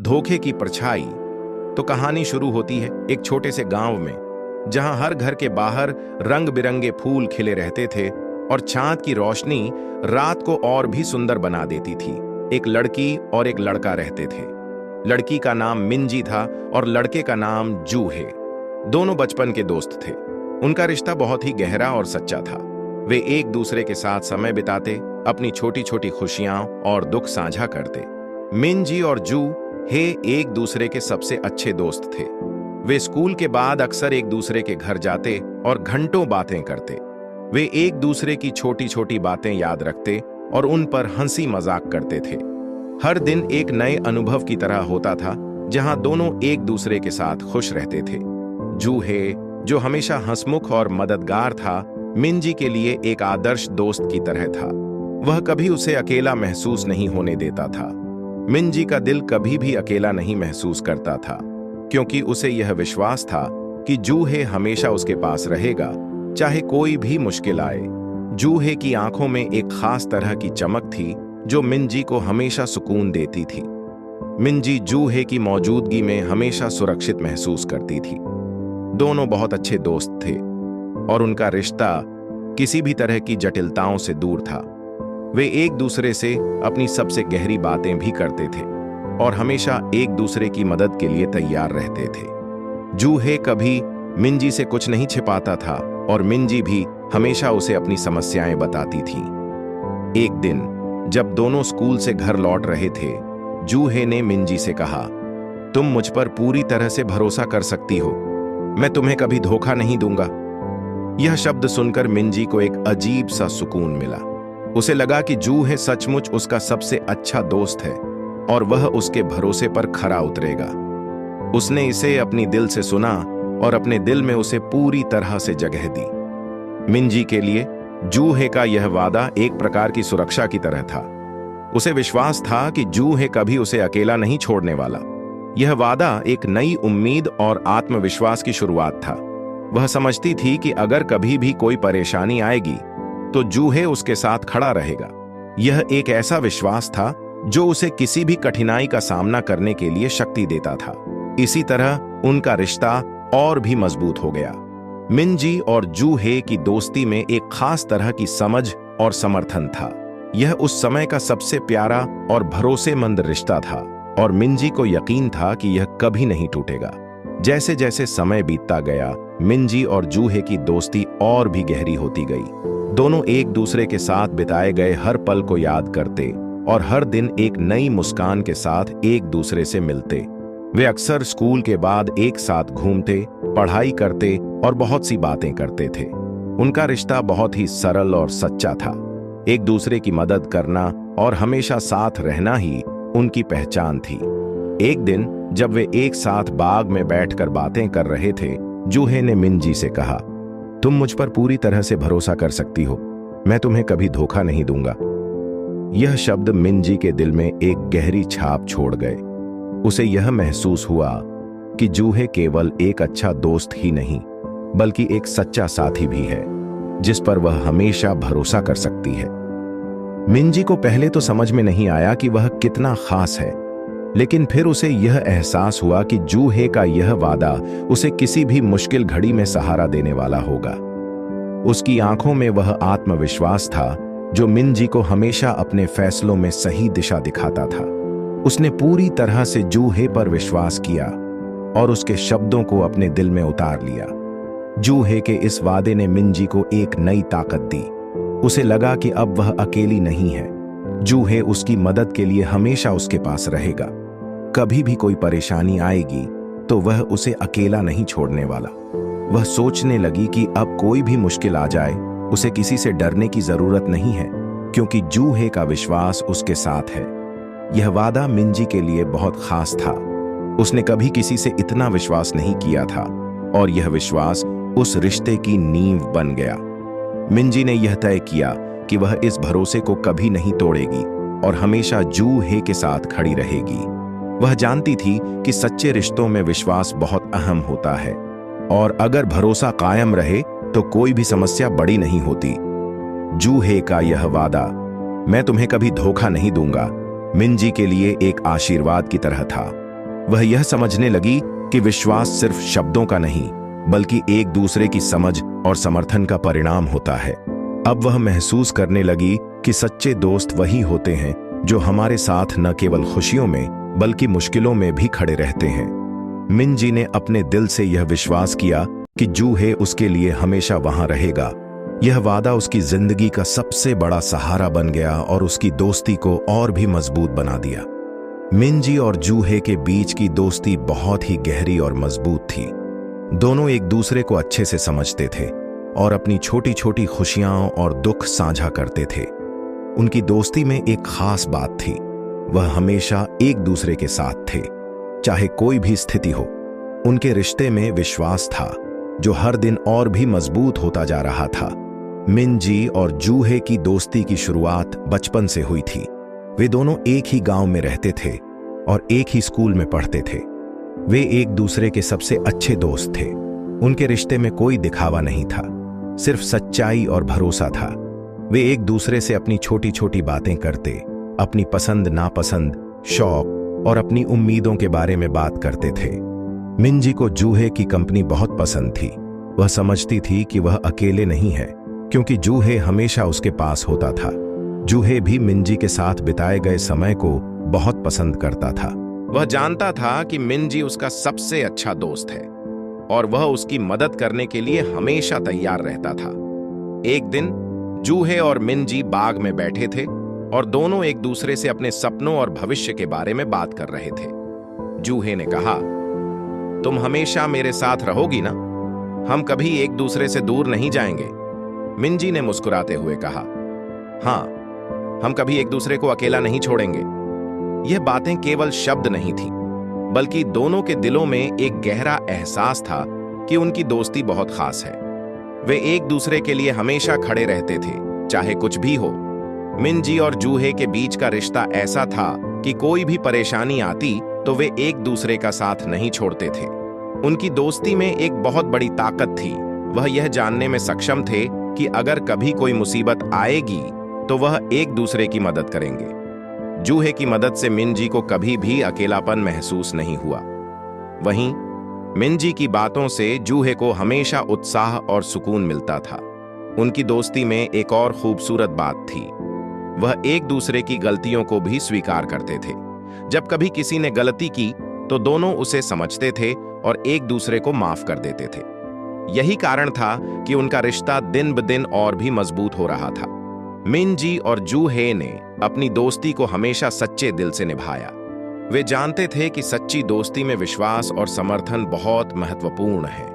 धोखे की परछाई। तो कहानी शुरू होती है एक छोटे से गांव में, जहां हर घर के बाहर रंग बिरंगे फूल खिले रहते थे और चांद की रोशनी रात को और भी सुंदर बना देती थी। एक लड़की और एक लड़का रहते थे। लड़की का नाम मिंजी था और लड़के का नाम जूहे। दोनों बचपन के दोस्त थे। उनका रिश्ता बहुत ही गहरा और सच्चा था। वे एक दूसरे के साथ समय बिताते, अपनी छोटी छोटी खुशियां और दुख साझा करते। मिंजी और जूहे एक दूसरे के सबसे अच्छे दोस्त थे। वे स्कूल के बाद अक्सर एक दूसरे के घर जाते और घंटों बातें करते। वे एक दूसरे की छोटी छोटी बातें याद रखते और उन पर हंसी मजाक करते थे। हर दिन एक नए अनुभव की तरह होता था, जहां दोनों एक दूसरे के साथ खुश रहते थे। जूहे, जो हमेशा हंसमुख और मददगार था, मिंजी के लिए एक आदर्श दोस्त की तरह था। वह कभी उसे अकेला महसूस नहीं होने देता था। मिंजी का दिल कभी भी अकेला नहीं महसूस करता था, क्योंकि उसे यह विश्वास था कि जूहे हमेशा उसके पास रहेगा, चाहे कोई भी मुश्किल आए। जूहे की आंखों में एक खास तरह की चमक थी, जो मिंजी को हमेशा सुकून देती थी। मिंजी जूहे की मौजूदगी में हमेशा सुरक्षित महसूस करती थी। दोनों बहुत अच्छे दोस्त थे और उनका रिश्ता किसी भी तरह की जटिलताओं से दूर था। वे एक दूसरे से अपनी सबसे गहरी बातें भी करते थे और हमेशा एक दूसरे की मदद के लिए तैयार रहते थे। जूहे कभी मिंजी से कुछ नहीं छिपाता था और मिंजी भी हमेशा उसे अपनी समस्याएं बताती थी। एक दिन जब दोनों स्कूल से घर लौट रहे थे, जूहे ने मिंजी से कहा, तुम मुझ पर पूरी तरह से भरोसा कर सकती हो। मैं तुम्हें कभी धोखा नहीं दूंगा। यह शब्द सुनकर मिंजी को एक अजीब सा सुकून मिला। उसे लगा कि जूहे सचमुच उसका सबसे अच्छा दोस्त है और वह उसके भरोसे पर खरा उतरेगा। उसने इसे अपनी दिल से सुना और अपने दिल में उसे पूरी तरह से जगह दी। मिंजी के लिए जूहे का यह वादा एक प्रकार की सुरक्षा की तरह था। उसे विश्वास था कि जूहे कभी उसे अकेला नहीं छोड़ने वाला। यह वादा एक नई उम्मीद और आत्मविश्वास की शुरुआत था। वह समझती थी कि अगर कभी भी कोई परेशानी आएगी तो जूहे उसके साथ खड़ा रहेगा। यह एक ऐसा विश्वास था जो उसे किसी भी कठिनाई का सामना करने के लिए शक्ति देता था। इसी तरह उनका रिश्ता और भी मजबूत हो गया। मिंजी और जूहे की दोस्ती में एक खास तरह की समझ और समर्थन था। यह उस समय का सबसे प्यारा और भरोसेमंद रिश्ता था और मिंजी को यकीन था कि यह कभी नहीं टूटेगा। जैसे जैसे समय बीतता गया, मिंजी और जूहे की दोस्ती और भी गहरी होती गई। दोनों एक दूसरे के साथ बिताए गए हर पल को याद करते और हर दिन एक नई मुस्कान के साथ एक दूसरे से मिलते। वे अक्सर स्कूल के बाद एक साथ घूमते, पढ़ाई करते और बहुत सी बातें करते थे। उनका रिश्ता बहुत ही सरल और सच्चा था। एक दूसरे की मदद करना और हमेशा साथ रहना ही उनकी पहचान थी। एक दिन जब वे एक साथ बाग में बैठकर बातें कर रहे थे, जूहे ने मिंजी से कहा, तुम मुझ पर पूरी तरह से भरोसा कर सकती हो। मैं तुम्हें कभी धोखा नहीं दूंगा। यह शब्द मिंजी के दिल में एक गहरी छाप छोड़ गए। उसे यह महसूस हुआ कि जूहे केवल एक अच्छा दोस्त ही नहीं, बल्कि एक सच्चा साथी भी है, जिस पर वह हमेशा भरोसा कर सकती है। मिंजी को पहले तो समझ में नहीं आया कि वह कितना खास है, लेकिन फिर उसे यह एहसास हुआ कि जूहे का यह वादा उसे किसी भी मुश्किल घड़ी में सहारा देने वाला होगा। उसकी आंखों में वह आत्मविश्वास था जो मिंजी को हमेशा अपने फैसलों में सही दिशा दिखाता था। उसने पूरी तरह से जूहे पर विश्वास किया और उसके शब्दों को अपने दिल में उतार लिया। जूहे के इस वादे ने मिंजी को एक नई ताकत दी। उसे लगा कि अब वह अकेली नहीं है। जूहे उसकी मदद के लिए हमेशा उसके पास रहेगा। कभी भी कोई परेशानी आएगी तो वह उसे अकेला नहीं छोड़ने वाला। वह सोचने लगी कि अब कोई भी मुश्किल आ जाए, उसे किसी से डरने की जरूरत नहीं है, क्योंकि जूहे का विश्वास उसके साथ है। यह वादा मिंजी के लिए बहुत खास था। उसने कभी किसी से इतना विश्वास नहीं किया था और यह विश्वास उस रिश्ते की नींव बन गया। मिंजी ने यह तय किया कि वह इस भरोसे को कभी नहीं तोड़ेगी और हमेशा जूहे के साथ खड़ी रहेगी। वह जानती थी कि सच्चे रिश्तों में विश्वास बहुत अहम होता है और अगर भरोसा कायम रहे तो कोई भी समस्या बड़ी नहीं होती। जूहे का यह वादा, मैं तुम्हें कभी धोखा नहीं दूंगा, मिंजी के लिए एक आशीर्वाद की तरह था। वह यह समझने लगी कि विश्वास सिर्फ शब्दों का नहीं बल्कि एक दूसरे की समझ और समर्थन का परिणाम होता है। अब वह महसूस करने लगी कि सच्चे दोस्त वही होते हैं जो हमारे साथ न केवल खुशियों में बल्कि मुश्किलों में भी खड़े रहते हैं। मिनजी ने अपने दिल से यह विश्वास किया कि जूहे उसके लिए हमेशा वहां रहेगा। यह वादा उसकी जिंदगी का सबसे बड़ा सहारा बन गया और उसकी दोस्ती को और भी मजबूत बना दिया। मिनजी और जूहे के बीच की दोस्ती बहुत ही गहरी और मजबूत थी। दोनों एक दूसरे को अच्छे से समझते थे और अपनी छोटी छोटी खुशियां और दुख साझा करते थे। उनकी दोस्ती में एक खास बात थी, वह हमेशा एक दूसरे के साथ थे, चाहे कोई भी स्थिति हो। उनके रिश्ते में विश्वास था जो हर दिन और भी मजबूत होता जा रहा था। मिनजी और जूहे की दोस्ती की शुरुआत बचपन से हुई थी। वे दोनों एक ही गांव में रहते थे और एक ही स्कूल में पढ़ते थे। वे एक दूसरे के सबसे अच्छे दोस्त थे। उनके रिश्ते में कोई दिखावा नहीं था, सिर्फ सच्चाई और भरोसा था। वे एक दूसरे से अपनी छोटी छोटी बातें करते, अपनी पसंद नापसंद, शौक और अपनी उम्मीदों के बारे में बात करते थे। मिनजी को जूहे की कंपनी बहुत पसंद थी। वह समझती थी कि वह अकेले नहीं है क्योंकि जूहे हमेशा उसके पास होता था। जूहे भी मिनजी के साथ बिताए गए समय को बहुत पसंद करता था। वह जानता था कि मिनजी उसका सबसे अच्छा दोस्त है और वह उसकी मदद करने के लिए हमेशा तैयार रहता था। एक दिन जूहे और मिनजी बाग में बैठे थे और दोनों एक दूसरे से अपने सपनों और भविष्य के बारे में बात कर रहे थे। जूहे ने कहा, तुम हमेशा मेरे साथ रहोगी ना? हम कभी एक दूसरे से दूर नहीं जाएंगे। मिनजी ने मुस्कुराते हुए कहा, हाँ, हम कभी एक दूसरे को अकेला नहीं छोड़ेंगे। यह बातें केवल शब्द नहीं थी बल्कि दोनों के दिलों में एक गहरा एहसास था कि उनकी दोस्ती बहुत खास है। वे एक दूसरे के लिए हमेशा खड़े रहते थे, चाहे कुछ भी हो। मिनजी और जूहे के बीच का रिश्ता ऐसा था कि कोई भी परेशानी आती तो वे एक दूसरे का साथ नहीं छोड़ते थे। उनकी दोस्ती में एक बहुत बड़ी ताकत थी। वह यह जानने में सक्षम थे कि अगर कभी कोई मुसीबत आएगी तो वह एक दूसरे की मदद करेंगे। जूहे की मदद से मिनजी को कभी भी अकेलापन महसूस नहीं हुआ। वहीं मिनजी की बातों से जूहे को हमेशा उत्साह और सुकून मिलता था। उनकी दोस्ती में एक और खूबसूरत बात थी, वह एक दूसरे की गलतियों को भी स्वीकार करते थे। जब कभी किसी ने गलती की तो दोनों उसे समझते थे और एक दूसरे को माफ कर देते थे। यही कारण था कि उनका रिश्ता दिन ब दिन और भी मजबूत हो रहा था। मिनजी और जूहे ने अपनी दोस्ती को हमेशा सच्चे दिल से निभाया। वे जानते थे कि सच्ची दोस्ती में विश्वास और समर्थन बहुत महत्वपूर्ण है।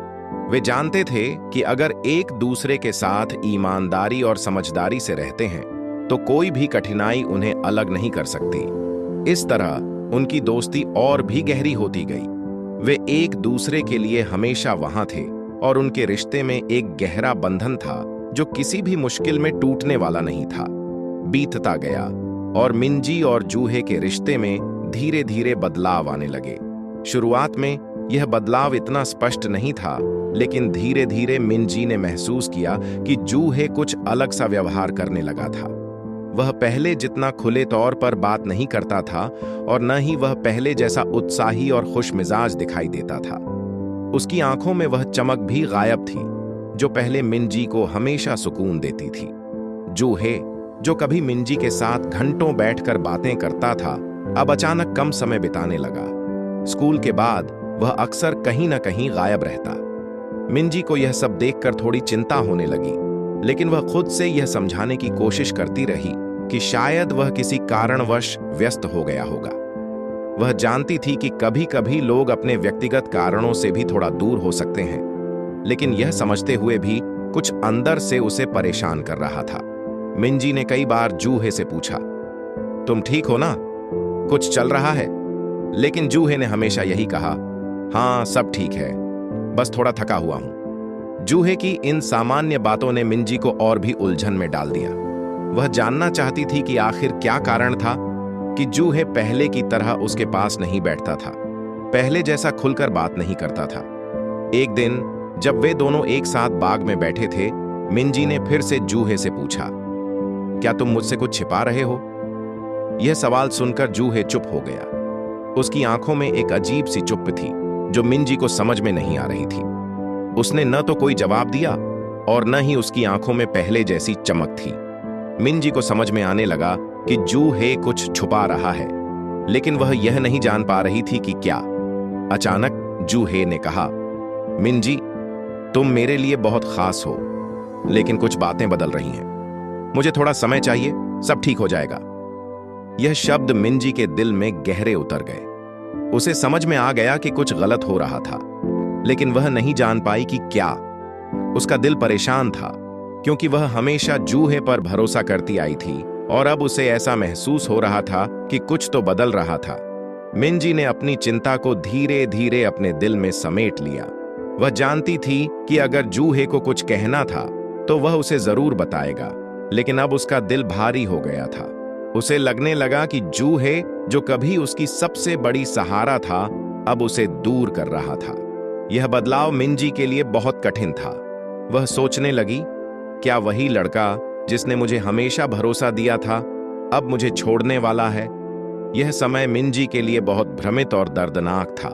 वे जानते थे कि अगर एक दूसरे के साथ ईमानदारी और समझदारी से रहते हैं तो कोई भी कठिनाई उन्हें अलग नहीं कर सकती। इस तरह उनकी दोस्ती और भी गहरी होती गई। वे एक दूसरे के लिए हमेशा वहां थे और उनके रिश्ते में एक गहरा बंधन था जो किसी भी मुश्किल में टूटने वाला नहीं था। बीतता गया और मिनजी और जूहे के रिश्ते में धीरे धीरे बदलाव आने लगे। शुरुआत में यह बदलाव इतना स्पष्ट नहीं था, लेकिन धीरे धीरे मिनजी ने महसूस किया कि जूहे कुछ अलग सा व्यवहार करने लगा था। वह पहले जितना खुले तौर पर बात नहीं करता था और न ही वह पहले जैसा उत्साही और खुशमिजाज दिखाई देता था। उसकी आंखों में वह चमक भी गायब थी जो पहले मिनजी को हमेशा सुकून देती थी। जूहे, जो कभी मिनजी के साथ घंटों बैठकर बातें करता था, अब अचानक कम समय बिताने लगा। स्कूल के बाद वह अक्सर कहीं न कहीं गायब रहता। मिनजी को यह सब देखकर थोड़ी चिंता होने लगी, लेकिन वह खुद से यह समझाने की कोशिश करती रही कि शायद वह किसी कारणवश व्यस्त हो गया होगा। वह जानती थी कि कभी कभी लोग अपने व्यक्तिगत कारणों से भी थोड़ा दूर हो सकते हैं, लेकिन यह समझते हुए भी कुछ अंदर से उसे परेशान कर रहा था। मिनजी ने कई बार जूहे से पूछा, तुम ठीक हो ना? कुछ चल रहा है? लेकिन जूहे ने हमेशा यही कहा, हाँ, सब ठीक है, बस थोड़ा थका हुआ हूं। जूहे की इन सामान्य बातों ने मिनजी को और भी उलझन में डाल दिया। वह जानना चाहती थी कि आखिर क्या कारण था कि जूहे पहले की तरह उसके पास नहीं बैठता था, पहले जैसा खुलकर बात नहीं करता था। एक दिन जब वे दोनों एक साथ बाग में बैठे थे, मिनजी ने फिर से जूहे से पूछा, क्या तुम मुझसे कुछ छिपा रहे हो? यह सवाल सुनकर जूहे चुप हो गया। उसकी आंखों में एक अजीब सी चुप्प थी जो मिंजी को समझ में नहीं आ रही थी। उसने न तो कोई जवाब दिया और न ही उसकी आंखों में पहले जैसी चमक थी। मिंजी को समझ में आने लगा कि जू हे कुछ छुपा रहा है, लेकिन वह यह नहीं जान पा रही थी कि क्या। अचानक जू हे ने कहा, मिंजी, तुम मेरे लिए बहुत खास हो, लेकिन कुछ बातें बदल रही हैं। मुझे थोड़ा समय चाहिए, सब ठीक हो जाएगा। यह शब्द मिंजी के दिल में गहरे उतर गए। उसे समझ में आ गया कि कुछ गलत हो रहा था, लेकिन वह नहीं जान पाई कि क्या। उसका दिल परेशान था, क्योंकि वह हमेशा जूहे पर भरोसा करती आई थी और अब उसे ऐसा महसूस हो रहा था कि कुछ तो बदल रहा था। मिंजी ने अपनी चिंता को धीरे धीरे अपने दिल में समेट लिया। वह जानती थी कि अगर जूहे को कुछ कहना था तो वह उसे जरूर बताएगा, लेकिन अब उसका दिल भारी हो गया था। उसे लगने लगा कि जूहे, जो कभी उसकी सबसे बड़ी सहारा था, अब उसे दूर कर रहा था। यह बदलाव मिंजी के लिए बहुत कठिन था। वह सोचने लगी, क्या वही लड़का जिसने मुझे हमेशा भरोसा दिया था अब मुझे छोड़ने वाला है? यह समय मिंजी के लिए बहुत भ्रमित और दर्दनाक था,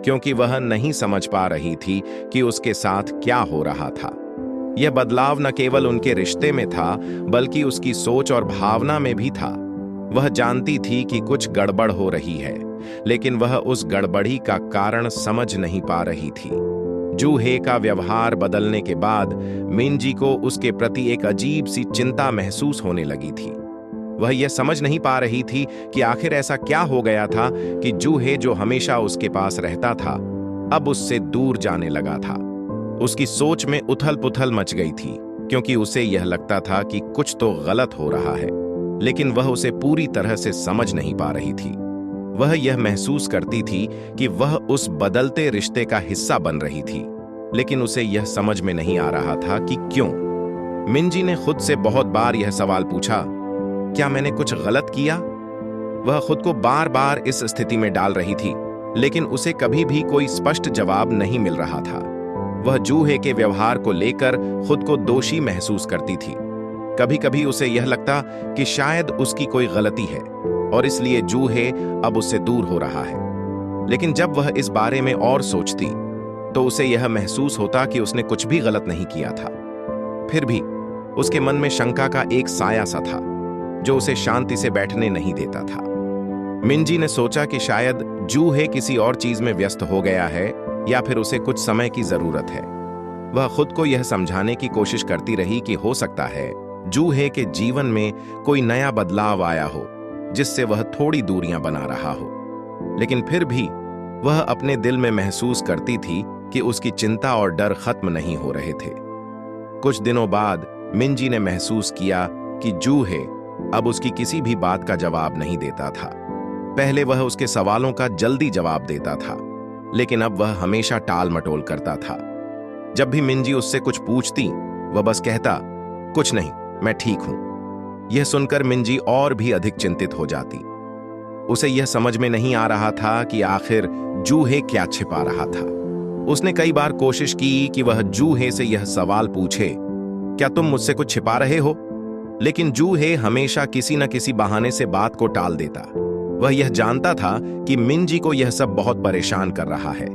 क्योंकि वह नहीं समझ पा रही थी कि उसके साथ क्या हो रहा था। यह बदलाव न केवल उनके रिश्ते में था, बल्कि उसकी सोच और भावना में भी था। वह जानती थी कि कुछ गड़बड़ हो रही है, लेकिन वह उस गड़बड़ी का कारण समझ नहीं पा रही थी। जूहे का व्यवहार बदलने के बाद मिंजी को उसके प्रति एक अजीब सी चिंता महसूस होने लगी थी। वह यह समझ नहीं पा रही थी कि आखिर ऐसा क्या हो गया था कि जूहे, जो हमेशा उसके पास रहता था, अब उससे दूर जाने लगा था। उसकी सोच में उथल पुथल मच गई थी, क्योंकि उसे यह लगता था कि कुछ तो गलत हो रहा है, लेकिन वह उसे पूरी तरह से समझ नहीं पा रही थी। वह यह महसूस करती थी कि वह उस बदलते रिश्ते का हिस्सा बन रही थी, लेकिन उसे यह समझ में नहीं आ रहा था कि क्यों। मिंजी ने खुद से बहुत बार यह सवाल पूछा, क्या मैंने कुछ गलत किया? वह खुद को बार बार इस स्थिति में डाल रही थी, लेकिन उसे कभी भी कोई स्पष्ट जवाब नहीं मिल रहा था। वह जूहे के व्यवहार को लेकर खुद को दोषी महसूस करती थी। कभी कभी उसे यह लगता कि शायद उसकी कोई गलती है और इसलिए जूहे अब उससे दूर हो रहा है। लेकिन जब वह इस बारे में और सोचती तो उसे यह महसूस होता कि उसने कुछ भी गलत नहीं किया था। फिर भी उसके मन में शंका का एक साया सा था जो उसे शांति से बैठने नहीं देता था। मिंजी ने सोचा कि शायद जूहे किसी और चीज में व्यस्त हो गया है या फिर उसे कुछ समय की जरूरत है। वह खुद को यह समझाने की कोशिश करती रही कि हो सकता है जूहे के जीवन में कोई नया बदलाव आया हो जिससे वह थोड़ी दूरियां बना रहा हो। लेकिन फिर भी वह अपने दिल में महसूस करती थी कि उसकी चिंता और डर खत्म नहीं हो रहे थे। कुछ दिनों बाद मिंजी ने महसूस किया कि जूहे अब उसकी किसी भी बात का जवाब नहीं देता था। पहले वह उसके सवालों का जल्दी जवाब देता था, लेकिन अब वह हमेशा टाल मटोल करता था। जब भी मिंजी उससे कुछ पूछती, वह बस कहता, कुछ नहीं, मैं ठीक हूं। यह सुनकर मिंजी और भी अधिक चिंतित हो जाती। उसे यह समझ में नहीं आ रहा था कि आखिर जूहे क्या छिपा रहा था। उसने कई बार कोशिश की कि वह जूहे से यह सवाल पूछे, क्या तुम मुझसे कुछ छिपा रहे हो? लेकिन जूहे हमेशा किसी न किसी बहाने से बात को टाल देता। वह यह जानता था कि मिंजी को यह सब बहुत परेशान कर रहा है,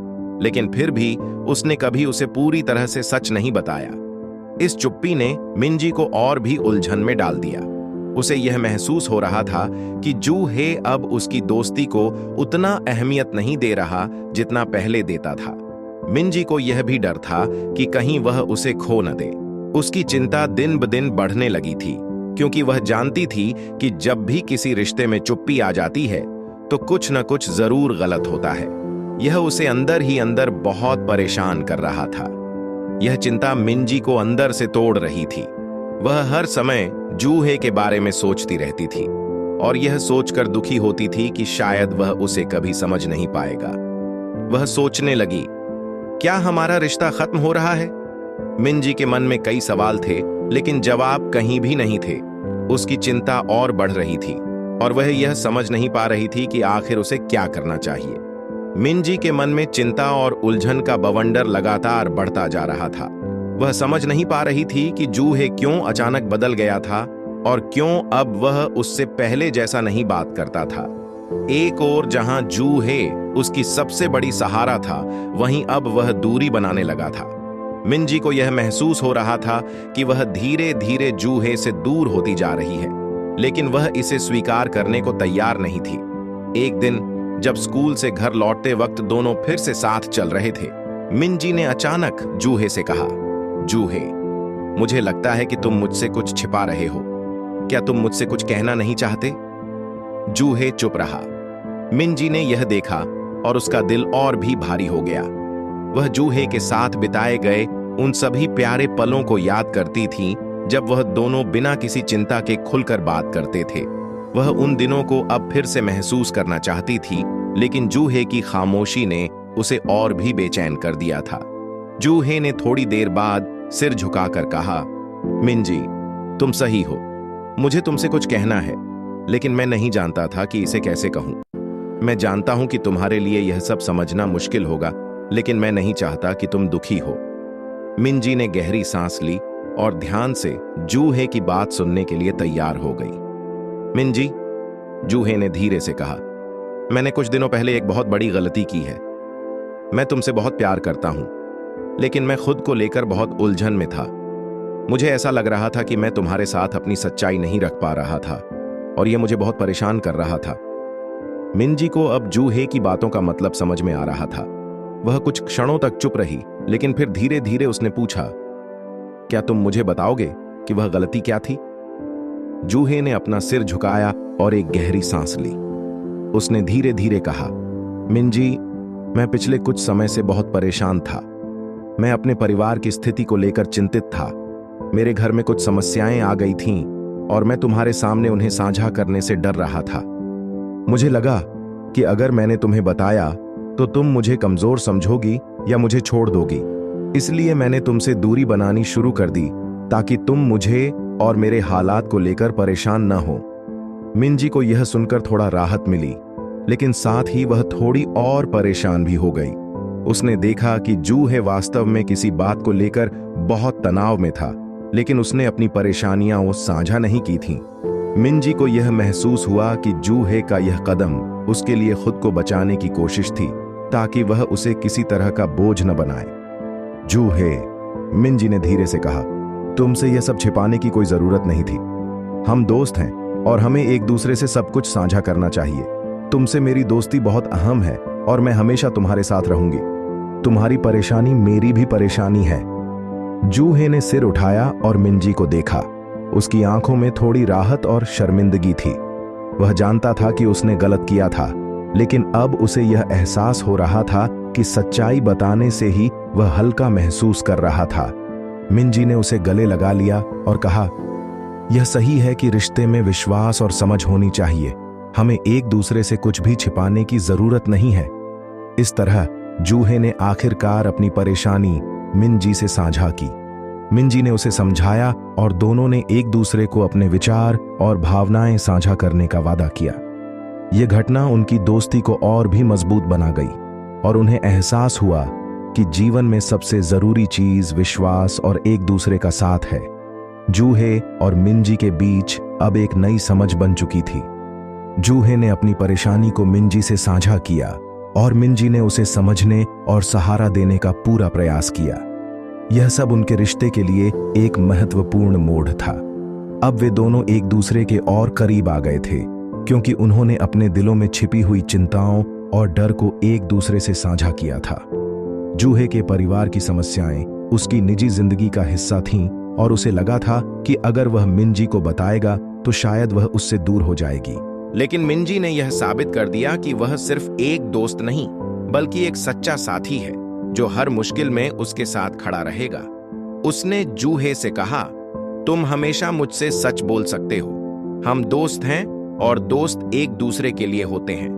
लेकिन फिर भी उसने कभी उसे पूरी तरह से सच नहीं बताया। इस चुप्पी ने मिंजी को और भी उलझन में डाल दिया। उसे यह महसूस हो रहा था कि जूहे अब उसकी दोस्ती को उतना अहमियत नहीं दे रहा जितना पहले देता था। मिंजी को यह भी डर था कि कहीं वह उसे खो न दे। उसकी चिंता दिन ब दिन बढ़ने लगी थी, क्योंकि वह जानती थी कि जब भी किसी रिश्ते में चुप्पी आ जाती है तो कुछ न कुछ जरूर गलत होता है। यह उसे अंदर ही अंदर बहुत परेशान कर रहा था। यह चिंता मिंजी को अंदर से तोड़ रही थी। वह हर समय जूहे के बारे में सोचती रहती थी और यह सोचकर दुखी होती थी कि शायद वह उसे कभी समझ नहीं पाएगा। वह सोचने लगी, क्या हमारा रिश्ता खत्म हो रहा है? मिंजी के मन में कई सवाल थे, लेकिन जवाब कहीं भी नहीं थे। उसकी चिंता और बढ़ रही थी और वह यह समझ नहीं पा रही थी कि आखिर उसे क्या करना चाहिए। मिंजी के मन में चिंता और उलझन का बवंडर लगातार बढ़ता जा रहा था। वह समझ नहीं पा रही थी कि जूहे क्यों अचानक बदल गया था और क्यों अब वह उससे पहले जैसा नहीं बात करता था। एक ओर जहां जूहे उसकी सबसे बड़ी सहारा था, वहीं अब वह दूरी बनाने लगा था। मिंजी को यह महसूस हो रहा था कि वह धीरे धीरे जूहे से दूर होती जा रही है, लेकिन वह इसे स्वीकार करने को तैयार नहीं थी। एक दिन जब स्कूल से घर लौटते वक्त दोनों फिर से साथ चल रहे थे, मिंजी ने अचानक जूहे से कहा, जूहे, मुझे लगता है कि तुम मुझसे कुछ छिपा रहे हो। क्या तुम मुझसे कुछ कहना नहीं चाहते? जूहे चुप रहा। मिंजी ने यह देखा और उसका दिल और भी भारी हो गया। वह जूहे के साथ बिताए गए उन सभी प्यारे पलों को याद करती थी जब वह दोनों बिना किसी चिंता के खुलकर बात करते थे। वह उन दिनों को अब फिर से महसूस करना चाहती थी, लेकिन जूहे की खामोशी ने उसे और भी बेचैन कर दिया था। जूहे ने थोड़ी देर बाद सिर झुकाकर कहा, मिंजी, तुम सही हो। मुझे तुमसे कुछ कहना है, लेकिन मैं नहीं जानता था कि इसे कैसे कहूं। मैं जानता हूं कि तुम्हारे लिए यह सब समझना मुश्किल होगा, लेकिन मैं नहीं चाहता कि तुम दुखी हो। मिंजी ने गहरी सांस ली और ध्यान से जूहे की बात सुनने के लिए तैयार हो गई। मिंजी, जूहे ने धीरे से कहा, मैंने कुछ दिनों पहले एक बहुत बड़ी गलती की है। मैं तुमसे बहुत प्यार करता हूं, लेकिन मैं खुद को लेकर बहुत उलझन में था। मुझे ऐसा लग रहा था कि मैं तुम्हारे साथ अपनी सच्चाई नहीं रख पा रहा था और यह मुझे बहुत परेशान कर रहा था। मिंजी को अब जूहे की बातों का मतलब समझ में आ रहा था। वह कुछ क्षणों तक चुप रही, लेकिन फिर धीरे धीरे उसने पूछा, क्या तुम मुझे बताओगे कि वह गलती क्या थी? जूहे ने अपना सिर झुकाया और एक गहरी सांस ली। उसने धीरे धीरे कहा, मिंजी, मैं पिछले कुछ समय से बहुत परेशान था। मैं अपने परिवार की स्थिति को लेकर चिंतित था। मेरे घर में कुछ समस्याएं आ गई थीं और मैं तुम्हारे सामने उन्हें साझा करने से डर रहा था। मुझे लगा कि अगर मैंने तुम्हें बताया तो तुम मुझे कमजोर समझोगी या मुझे छोड़ दोगी। इसलिए मैंने तुमसे दूरी बनानी शुरू कर दी ताकि तुम मुझे और मेरे हालात को लेकर परेशान न हो। मिंजी को यह सुनकर थोड़ा राहत मिली, लेकिन साथ ही वह थोड़ी और परेशान भी हो गई। उसने देखा कि जूहे वास्तव में किसी बात को लेकर बहुत तनाव में था, लेकिन उसने अपनी परेशानियां वो साझा नहीं की थीं। मिंजी को यह महसूस हुआ कि जूहे का यह कदम उसके लिए खुद को बचाने की कोशिश थी, ताकि वह उसे किसी तरह का बोझ न बनाए। जूहे, मिंजी ने धीरे से कहा, तुमसे यह सब छिपाने की कोई जरूरत नहीं थी। हम दोस्त हैं और हमें एक दूसरे से सब कुछ साझा करना चाहिए। तुमसे मेरी दोस्ती बहुत अहम है और मैं हमेशा तुम्हारे साथ रहूंगी। तुम्हारी परेशानी मेरी भी परेशानी है। जूहे ने सिर उठाया और मिंजी को देखा। उसकी आंखों में थोड़ी राहत और शर्मिंदगी थी। वह जानता था कि उसने गलत किया था, लेकिन अब उसे यह एहसास हो रहा था कि सच्चाई बताने से ही वह हल्का महसूस कर रहा था। मिंजी ने उसे गले लगा लिया और कहा, यह सही है कि रिश्ते में विश्वास और समझ होनी चाहिए। हमें एक दूसरे से कुछ भी छिपाने की जरूरत नहीं है। इस तरह जूहे ने आखिरकार अपनी परेशानी मिंजी से साझा की। मिंजी ने उसे समझाया और दोनों ने एक दूसरे को अपने विचार और भावनाएं साझा करने का वादा किया। यह घटना उनकी दोस्ती को और भी मजबूत बना गई और उन्हें एहसास हुआ कि जीवन में सबसे जरूरी चीज विश्वास और एक दूसरे का साथ है। जूहे और मिंजी के बीच अब एक नई समझ बन चुकी थी। जूहे ने अपनी परेशानी को मिंजी से साझा किया और मिंजी ने उसे समझने और सहारा देने का पूरा प्रयास किया। यह सब उनके रिश्ते के लिए एक महत्वपूर्ण मोड़ था। अब वे दोनों एक दूसरे के और करीब आ गए थे, क्योंकि उन्होंने अपने दिलों में छिपी हुई चिंताओं और डर को एक दूसरे से साझा किया था। जूहे के परिवार की समस्याएं उसकी निजी जिंदगी का हिस्सा थीं और उसे लगा था कि अगर वह मिंजी को बताएगा तो शायद वह उससे दूर हो जाएगी। लेकिन मिंजी ने यह साबित कर दिया कि वह सिर्फ एक दोस्त नहीं, बल्कि एक सच्चा साथी है जो हर मुश्किल में उसके साथ खड़ा रहेगा। उसने जूहे से कहा, तुम हमेशा मुझसे सच बोल सकते हो। हम दोस्त हैं और दोस्त एक दूसरे के लिए होते हैं,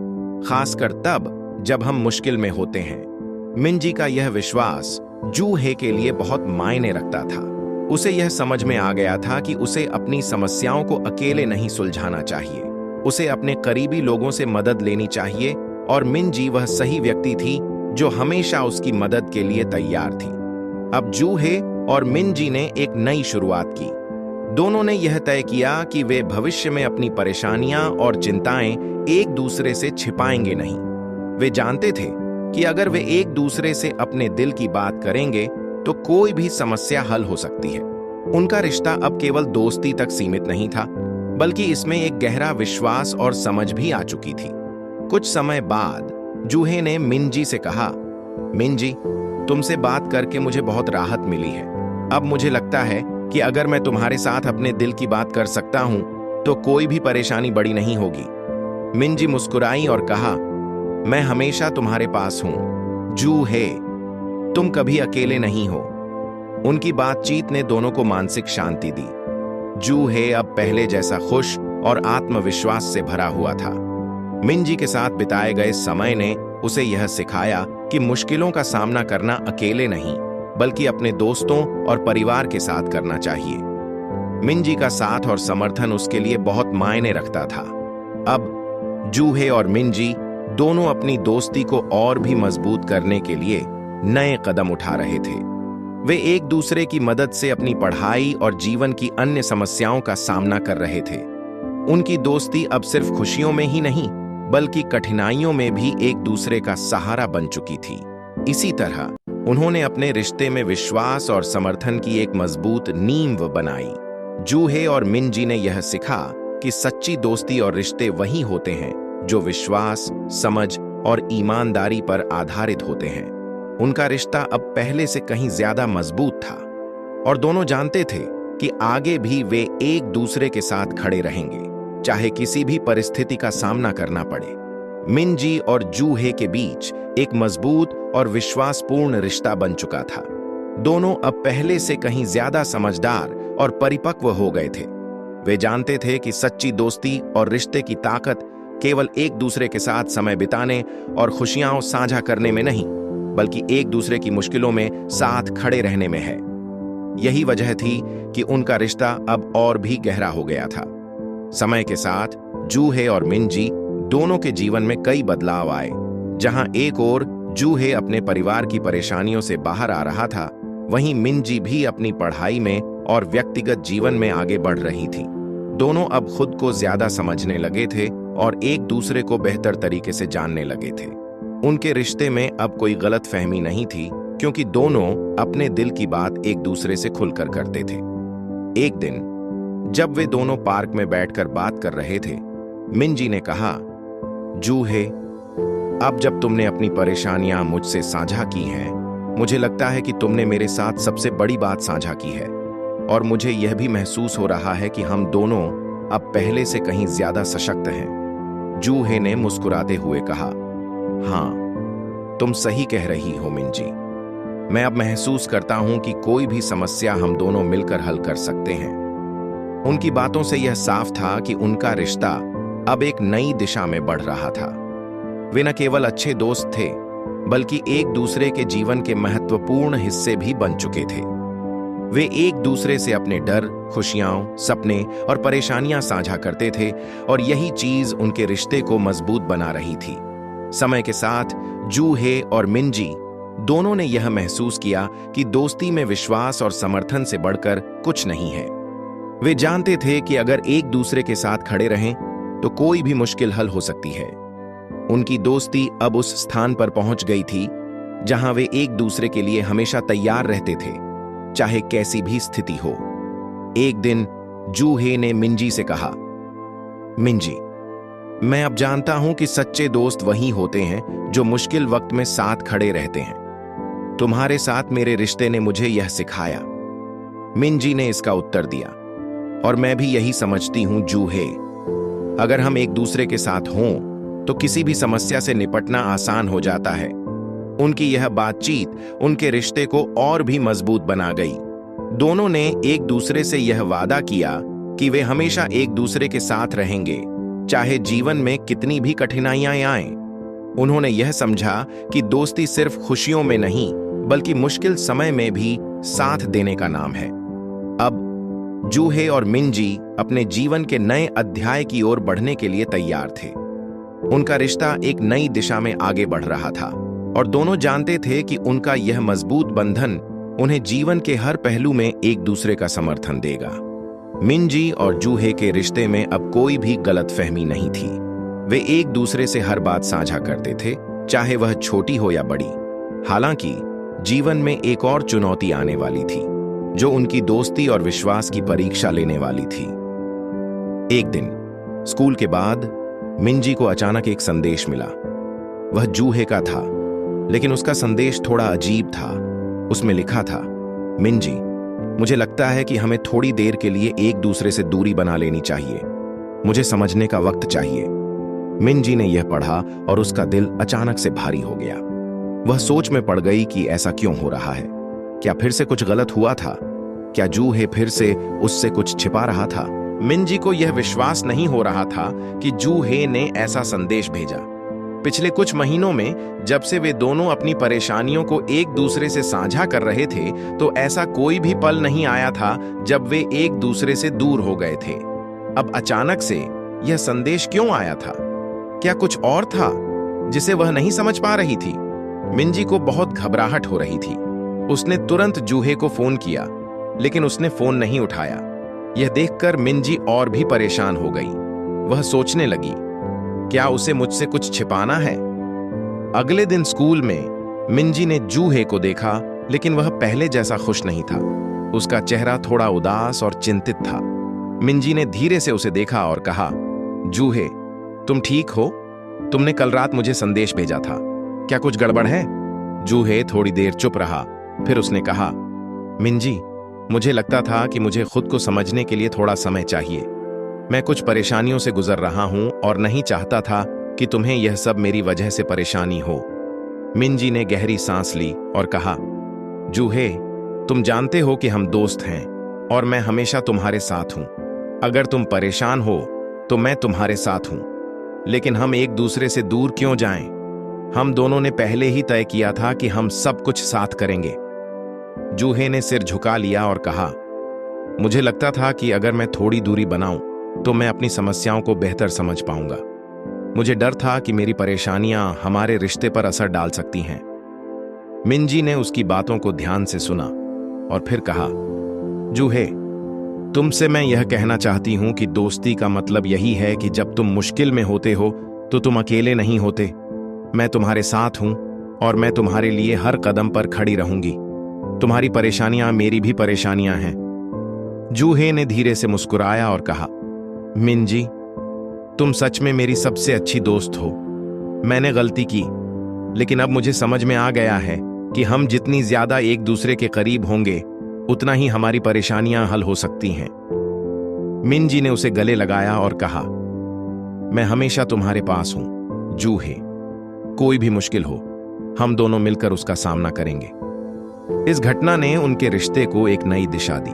खासकर तब जब हम मुश्किल में होते हैं। मिंजी का यह विश्वास जूहे के लिए बहुत मायने रखता था। उसे यह समझ में आ गया था कि उसे अपनी समस्याओं को अकेले नहीं सुलझाना चाहिए। उसे अपने करीबी लोगों से मदद लेनी चाहिए और मिंजी वह सही व्यक्ति थी जो हमेशा उसकी मदद के लिए तैयार थी। अब जूहे और मिंजी ने एक नई शुरुआत की। दोनों ने यह तय किया कि वे भविष्य में अपनी परेशानियां और चिंताएं एक दूसरे से छिपाएंगे नहीं। वे जानते थे कि अगर वे एक दूसरे से अपने दिल की बात करेंगे तो कोई भी समस्या हल हो सकती है। उनका रिश्ता अब केवल दोस्ती तक सीमित नहीं था, बल्कि इसमें एक गहरा विश्वास और समझ भी आ चुकी थी। कुछ समय बाद जूहे ने मिनजी से कहा, मिनजी, तुमसे बात करके मुझे बहुत राहत मिली है। अब मुझे लगता है कि अगर मैं तुम्हारे साथ अपने दिल की बात कर सकता हूं तो कोई भी परेशानी बड़ी नहीं होगी। मिनजी मुस्कुराई और कहा, मैं हमेशा तुम्हारे पास हूं जूहे, तुम कभी अकेले नहीं हो। उनकी बातचीत ने दोनों को मानसिक शांति दी। जूहे अब पहले जैसा खुश और आत्मविश्वास से भरा हुआ था। मिनजी के साथ बिताए गए समय ने उसे यह सिखाया कि मुश्किलों का सामना करना अकेले नहीं, बल्कि अपने दोस्तों और परिवार के साथ करना चाहिए। मिनजी का साथ और समर्थन उसके लिए बहुत मायने रखता था। अब जूहे और मिनजी दोनों अपनी दोस्ती को और भी मजबूत करने के लिए नए कदम उठा रहे थे। वे एक दूसरे की मदद से अपनी पढ़ाई और जीवन की अन्य समस्याओं का सामना कर रहे थे। उनकी दोस्ती अब सिर्फ खुशियों में ही नहीं, बल्कि कठिनाइयों में भी एक दूसरे का सहारा बन चुकी थी। इसी तरह उन्होंने अपने रिश्ते में विश्वास और समर्थन की एक मजबूत नींव बनाई। जूहे और मिनजी ने यह सीखा कि सच्ची दोस्ती और रिश्ते वही होते हैं जो विश्वास, समझ और ईमानदारी पर आधारित होते हैं। उनका रिश्ता अब पहले से कहीं ज्यादा मजबूत था और दोनों जानते थे कि आगे भी वे एक दूसरे के साथ खड़े रहेंगे, चाहे किसी भी परिस्थिति का सामना करना पड़े। मिनजी और जूहे के बीच एक मजबूत और विश्वासपूर्ण रिश्ता बन चुका था। दोनों अब पहले से कहीं ज्यादा समझदार और परिपक्व हो गए थे। वे जानते थे कि सच्ची दोस्ती और रिश्ते की ताकत केवल एक दूसरे के साथ समय बिताने और खुशियां साझा करने में नहीं, बल्कि एक दूसरे की मुश्किलों में साथ खड़े रहने में है। यही वजह थी कि उनका रिश्ता अब और भी गहरा हो गया था। समय के साथ जूहे और मिनजी दोनों के जीवन में कई बदलाव आए। जहां एक ओर जूहे अपने परिवार की परेशानियों से बाहर आ रहा था, वहीं मिनजी भी अपनी पढ़ाई में और व्यक्तिगत जीवन में आगे बढ़ रही थी। दोनों अब खुद को ज्यादा समझने लगे थे और एक दूसरे को बेहतर तरीके से जानने लगे थे। उनके रिश्ते में अब कोई गलतफहमी नहीं थी, क्योंकि दोनों अपने दिल की बात एक दूसरे से खुलकर करते थे। एक दिन जब वे दोनों पार्क में बैठकर बात कर रहे थे, मिनजी ने कहा, जूहे, अब जब तुमने अपनी परेशानियां मुझसे साझा की हैं, मुझे लगता है कि तुमने मेरे साथ सबसे बड़ी बात साझा की है और मुझे यह भी महसूस हो रहा है कि हम दोनों अब पहले से कहीं ज्यादा सशक्त हैं। जूहे ने मुस्कुराते हुए कहा, हाँ, तुम सही कह रही हो मिनजी। मैं अब महसूस करता हूं कि कोई भी समस्या हम दोनों मिलकर हल कर सकते हैं। उनकी बातों से यह साफ था कि उनका रिश्ता अब एक नई दिशा में बढ़ रहा था। वे न केवल अच्छे दोस्त थे, बल्कि एक दूसरे के जीवन के महत्वपूर्ण हिस्से भी बन चुके थे। वे एक दूसरे से अपने डर, खुशियां, सपने और परेशानियां साझा करते थे और यही चीज उनके रिश्ते को मजबूत बना रही थी। समय के साथ जूहे और मिनजी दोनों ने यह महसूस किया कि दोस्ती में विश्वास और समर्थन से बढ़कर कुछ नहीं है। वे जानते थे कि अगर एक दूसरे के साथ खड़े रहें तो कोई भी मुश्किल हल हो सकती है। उनकी दोस्ती अब उस स्थान पर पहुंच गई थी जहां वे एक दूसरे के लिए हमेशा तैयार रहते थे, चाहे कैसी भी स्थिति हो। एक दिन जूहे ने मिनजी से कहा, मिनजी, मैं अब जानता हूं कि सच्चे दोस्त वही होते हैं जो मुश्किल वक्त में साथ खड़े रहते हैं। तुम्हारे साथ मेरे रिश्ते ने मुझे यह सिखाया। मिनजी ने इसका उत्तर दिया, और मैं भी यही समझती हूं जूहे। अगर हम एक दूसरे के साथ हों तो किसी भी समस्या से निपटना आसान हो जाता है। उनकी यह बातचीत उनके रिश्ते को और भी मजबूत बना गई। दोनों ने एक दूसरे से यह वादा किया कि वे हमेशा एक दूसरे के साथ रहेंगे, चाहे जीवन में कितनी भी कठिनाइयां आएं। उन्होंने यह समझा कि दोस्ती सिर्फ खुशियों में नहीं, बल्कि मुश्किल समय में भी साथ देने का नाम है। अब जूहे और मिनजी अपने जीवन के नए अध्याय की ओर बढ़ने के लिए तैयार थे। उनका रिश्ता एक नई दिशा में आगे बढ़ रहा था और दोनों जानते थे कि उनका यह मजबूत बंधन उन्हें जीवन के हर पहलू में एक दूसरे का समर्थन देगा। मिनजी और जूहे के रिश्ते में अब कोई भी गलतफहमी नहीं थी। वे एक दूसरे से हर बात साझा करते थे, चाहे वह छोटी हो या बड़ी। हालांकि जीवन में एक और चुनौती आने वाली थी, जो उनकी दोस्ती और विश्वास की परीक्षा लेने वाली थी। एक दिन स्कूल के बाद मिंजी को अचानक एक संदेश मिला। वह जूहे का था, लेकिन उसका संदेश थोड़ा अजीब था। उसमें लिखा था, मिंजी, मुझे लगता है कि हमें थोड़ी देर के लिए एक दूसरे से दूरी बना लेनी चाहिए। मुझे समझने का वक्त चाहिए। मिंजी ने यह पढ़ा और उसका दिल अचानक से भारी हो गया। वह सोच में पड़ गई कि ऐसा क्यों हो रहा है। क्या फिर से कुछ गलत हुआ था? क्या जूहे फिर से उससे कुछ छिपा रहा था? मिंजी को यह विश्वास नहीं हो रहा था कि जूहे ने ऐसा संदेश भेजा। पिछले कुछ महीनों में जब से वे दोनों अपनी परेशानियों को एक दूसरे से साझा कर रहे थे, तो ऐसा कोई भी पल नहीं आया था जब वे एक दूसरे से दूर हो गए थे। अब अचानक से यह संदेश क्यों आया था? क्या कुछ और था जिसे वह नहीं समझ पा रही थी? मिंजी को बहुत घबराहट हो रही थी। उसने तुरंत जूहे को फोन किया, लेकिन उसने फोन नहीं उठाया। यह देखकर मिंजी और भी परेशान हो गई। वह सोचने लगी, क्या उसे मुझसे कुछ छिपाना है? अगले दिन स्कूल में मिंजी ने जूहे को देखा, लेकिन वह पहले जैसा खुश नहीं था। उसका चेहरा थोड़ा उदास और चिंतित था। मिंजी ने धीरे से उसे देखा और कहा, जूहे, तुम ठीक हो? तुमने कल रात मुझे संदेश भेजा था, क्या कुछ गड़बड़ है? जूहे थोड़ी देर चुप रहा, फिर उसने कहा, मिंजी, मुझे लगता था कि मुझे खुद को समझने के लिए थोड़ा समय चाहिए। मैं कुछ परेशानियों से गुजर रहा हूं और नहीं चाहता था कि तुम्हें यह सब मेरी वजह से परेशानी हो। मिंजी ने गहरी सांस ली और कहा, जूहे, तुम जानते हो कि हम दोस्त हैं और मैं हमेशा तुम्हारे साथ हूं। अगर तुम परेशान हो तो मैं तुम्हारे साथ हूं, लेकिन हम एक दूसरे से दूर क्यों जाएं? हम दोनों ने पहले ही तय किया था कि हम सब कुछ साथ करेंगे। जूहे ने सिर झुका लिया और कहा, मुझे लगता था कि अगर मैं थोड़ी दूरी बनाऊं तो मैं अपनी समस्याओं को बेहतर समझ पाऊंगा। मुझे डर था कि मेरी परेशानियां हमारे रिश्ते पर असर डाल सकती हैं। मिंजी ने उसकी बातों को ध्यान से सुना और फिर कहा, जूहे, तुमसे मैं यह कहना चाहती हूं कि दोस्ती का मतलब यही है कि जब तुम मुश्किल में होते हो तो तुम अकेले नहीं होते। मैं तुम्हारे साथ हूं और मैं तुम्हारे लिए हर कदम पर खड़ी रहूंगी। तुम्हारी परेशानियां मेरी भी परेशानियां हैं। जूहे ने धीरे से मुस्कुराया और कहा, मिंजी, तुम सच में मेरी सबसे अच्छी दोस्त हो। मैंने गलती की, लेकिन अब मुझे समझ में आ गया है कि हम जितनी ज्यादा एक दूसरे के करीब होंगे, उतना ही हमारी परेशानियां हल हो सकती हैं। मिंजी ने उसे गले लगाया और कहा, मैं हमेशा तुम्हारे पास हूं जूहे। कोई भी मुश्किल हो, हम दोनों मिलकर उसका सामना करेंगे। इस घटना ने उनके रिश्ते को एक नई दिशा दी।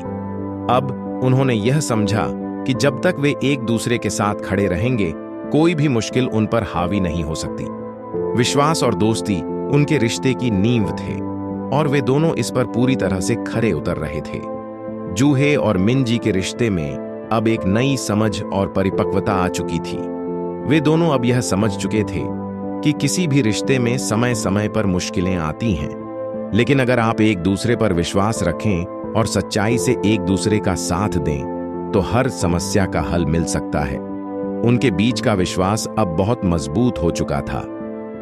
अब उन्होंने यह समझा कि जब तक वे एक दूसरे के साथ खड़े रहेंगे, कोई भी मुश्किल उन पर हावी नहीं हो सकती। विश्वास और दोस्ती उनके रिश्ते की नींव थे और वे दोनों इस पर पूरी तरह से खरे उतर रहे थे। जूहे और मिंजी के रिश्ते में अब एक नई समझ और परिपक्वता आ चुकी थी। वे दोनों अब यह समझ चुके थे कि किसी भी रिश्ते में समय समय पर मुश्किलें आती हैं, लेकिन अगर आप एक दूसरे पर विश्वास रखें और सच्चाई से एक दूसरे का साथ दें तो हर समस्या का हल मिल सकता है। उनके बीच का विश्वास अब बहुत मजबूत हो चुका था।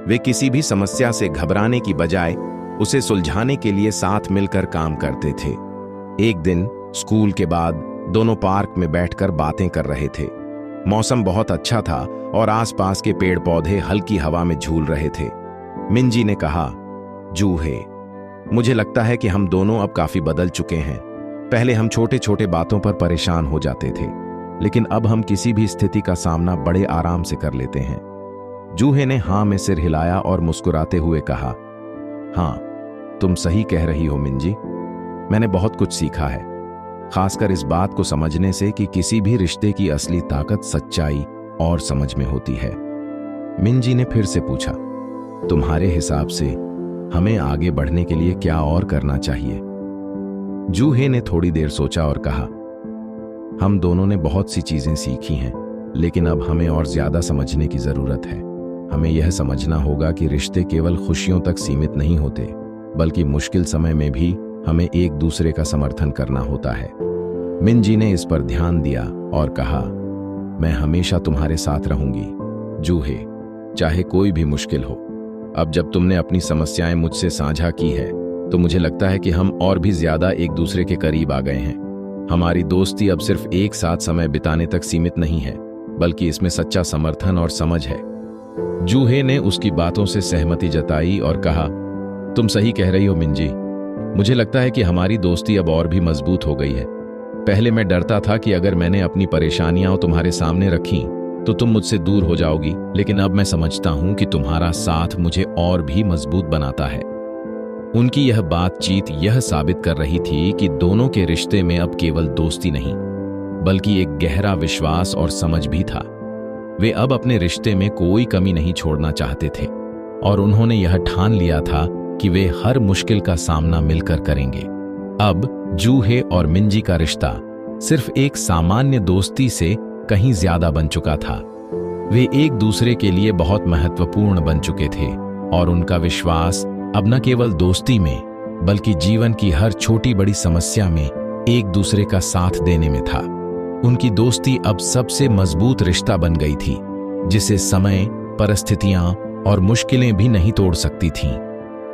वे किसी भी समस्या से घबराने की बजाय उसे सुलझाने के लिए साथ मिलकर काम करते थे। एक दिन स्कूल के बाद दोनों पार्क में बैठकर बातें कर रहे थे। मौसम बहुत अच्छा था और आसपास के पेड़ पौधे हल्की हवा में झूल रहे थे। मिंजी ने कहा, जूहे, मुझे लगता है कि हम दोनों अब काफी बदल चुके हैं। पहले हम छोटे छोटे बातों पर परेशान हो जाते थे, लेकिन अब हम किसी भी स्थिति का सामना बड़े आराम से कर लेते हैं। जूहे ने हाँ में सिर हिलाया और मुस्कुराते हुए कहा, हाँ, तुम सही कह रही हो मिंजी। मैंने बहुत कुछ सीखा है, खासकर इस बात को समझने से कि किसी भी रिश्ते की असली ताकत सच्चाई और समझ में होती है। मिंजी ने फिर से पूछा, तुम्हारे हिसाब से हमें आगे बढ़ने के लिए क्या और करना चाहिए? जूहे ने थोड़ी देर सोचा और कहा, हम दोनों ने बहुत सी चीजें सीखी हैं, लेकिन अब हमें और ज्यादा समझने की जरूरत है। हमें यह समझना होगा कि रिश्ते केवल खुशियों तक सीमित नहीं होते, बल्कि मुश्किल समय में भी हमें एक दूसरे का समर्थन करना होता है। मिंजी ने इस पर ध्यान दिया और कहा, मैं हमेशा तुम्हारे साथ रहूंगी। जूहे, चाहे कोई भी मुश्किल हो, अब जब तुमने अपनी समस्याएं मुझसे साझा की है तो मुझे लगता है कि हम और भी ज्यादा एक दूसरे के करीब आ गए हैं। हमारी दोस्ती अब सिर्फ एक साथ समय बिताने तक सीमित नहीं है, बल्कि इसमें सच्चा समर्थन और समझ है। जूहे ने उसकी बातों से सहमति जताई और कहा, तुम सही कह रही हो मिंजी, मुझे लगता है कि हमारी दोस्ती अब और भी मजबूत हो गई है। पहले मैं डरता था कि अगर मैंने अपनी परेशानियां तुम्हारे सामने रखी तो तुम मुझसे दूर हो जाओगी, लेकिन अब मैं समझता हूं कि तुम्हारा साथ मुझे और भी मजबूत बनाता है। उनकी यह बातचीत यह साबित कर रही थी कि दोनों के रिश्ते में अब केवल दोस्ती नहीं, बल्कि एक गहरा विश्वास और समझ भी था। वे अब अपने रिश्ते में कोई कमी नहीं छोड़ना चाहते थे और उन्होंने यह ठान लिया था कि वे हर मुश्किल का सामना मिलकर करेंगे। अब जूहे और मिंजी का रिश्ता सिर्फ एक सामान्य दोस्ती से कहीं ज्यादा बन चुका था। वे एक दूसरे के लिए बहुत महत्वपूर्ण बन चुके थे और उनका विश्वास अब न केवल दोस्ती में बल्कि जीवन की हर छोटी बड़ी समस्या में एक दूसरे का साथ देने में था। उनकी दोस्ती अब सबसे मजबूत रिश्ता बन गई थी, जिसे समय, परिस्थितियां और मुश्किलें भी नहीं तोड़ सकती थीं।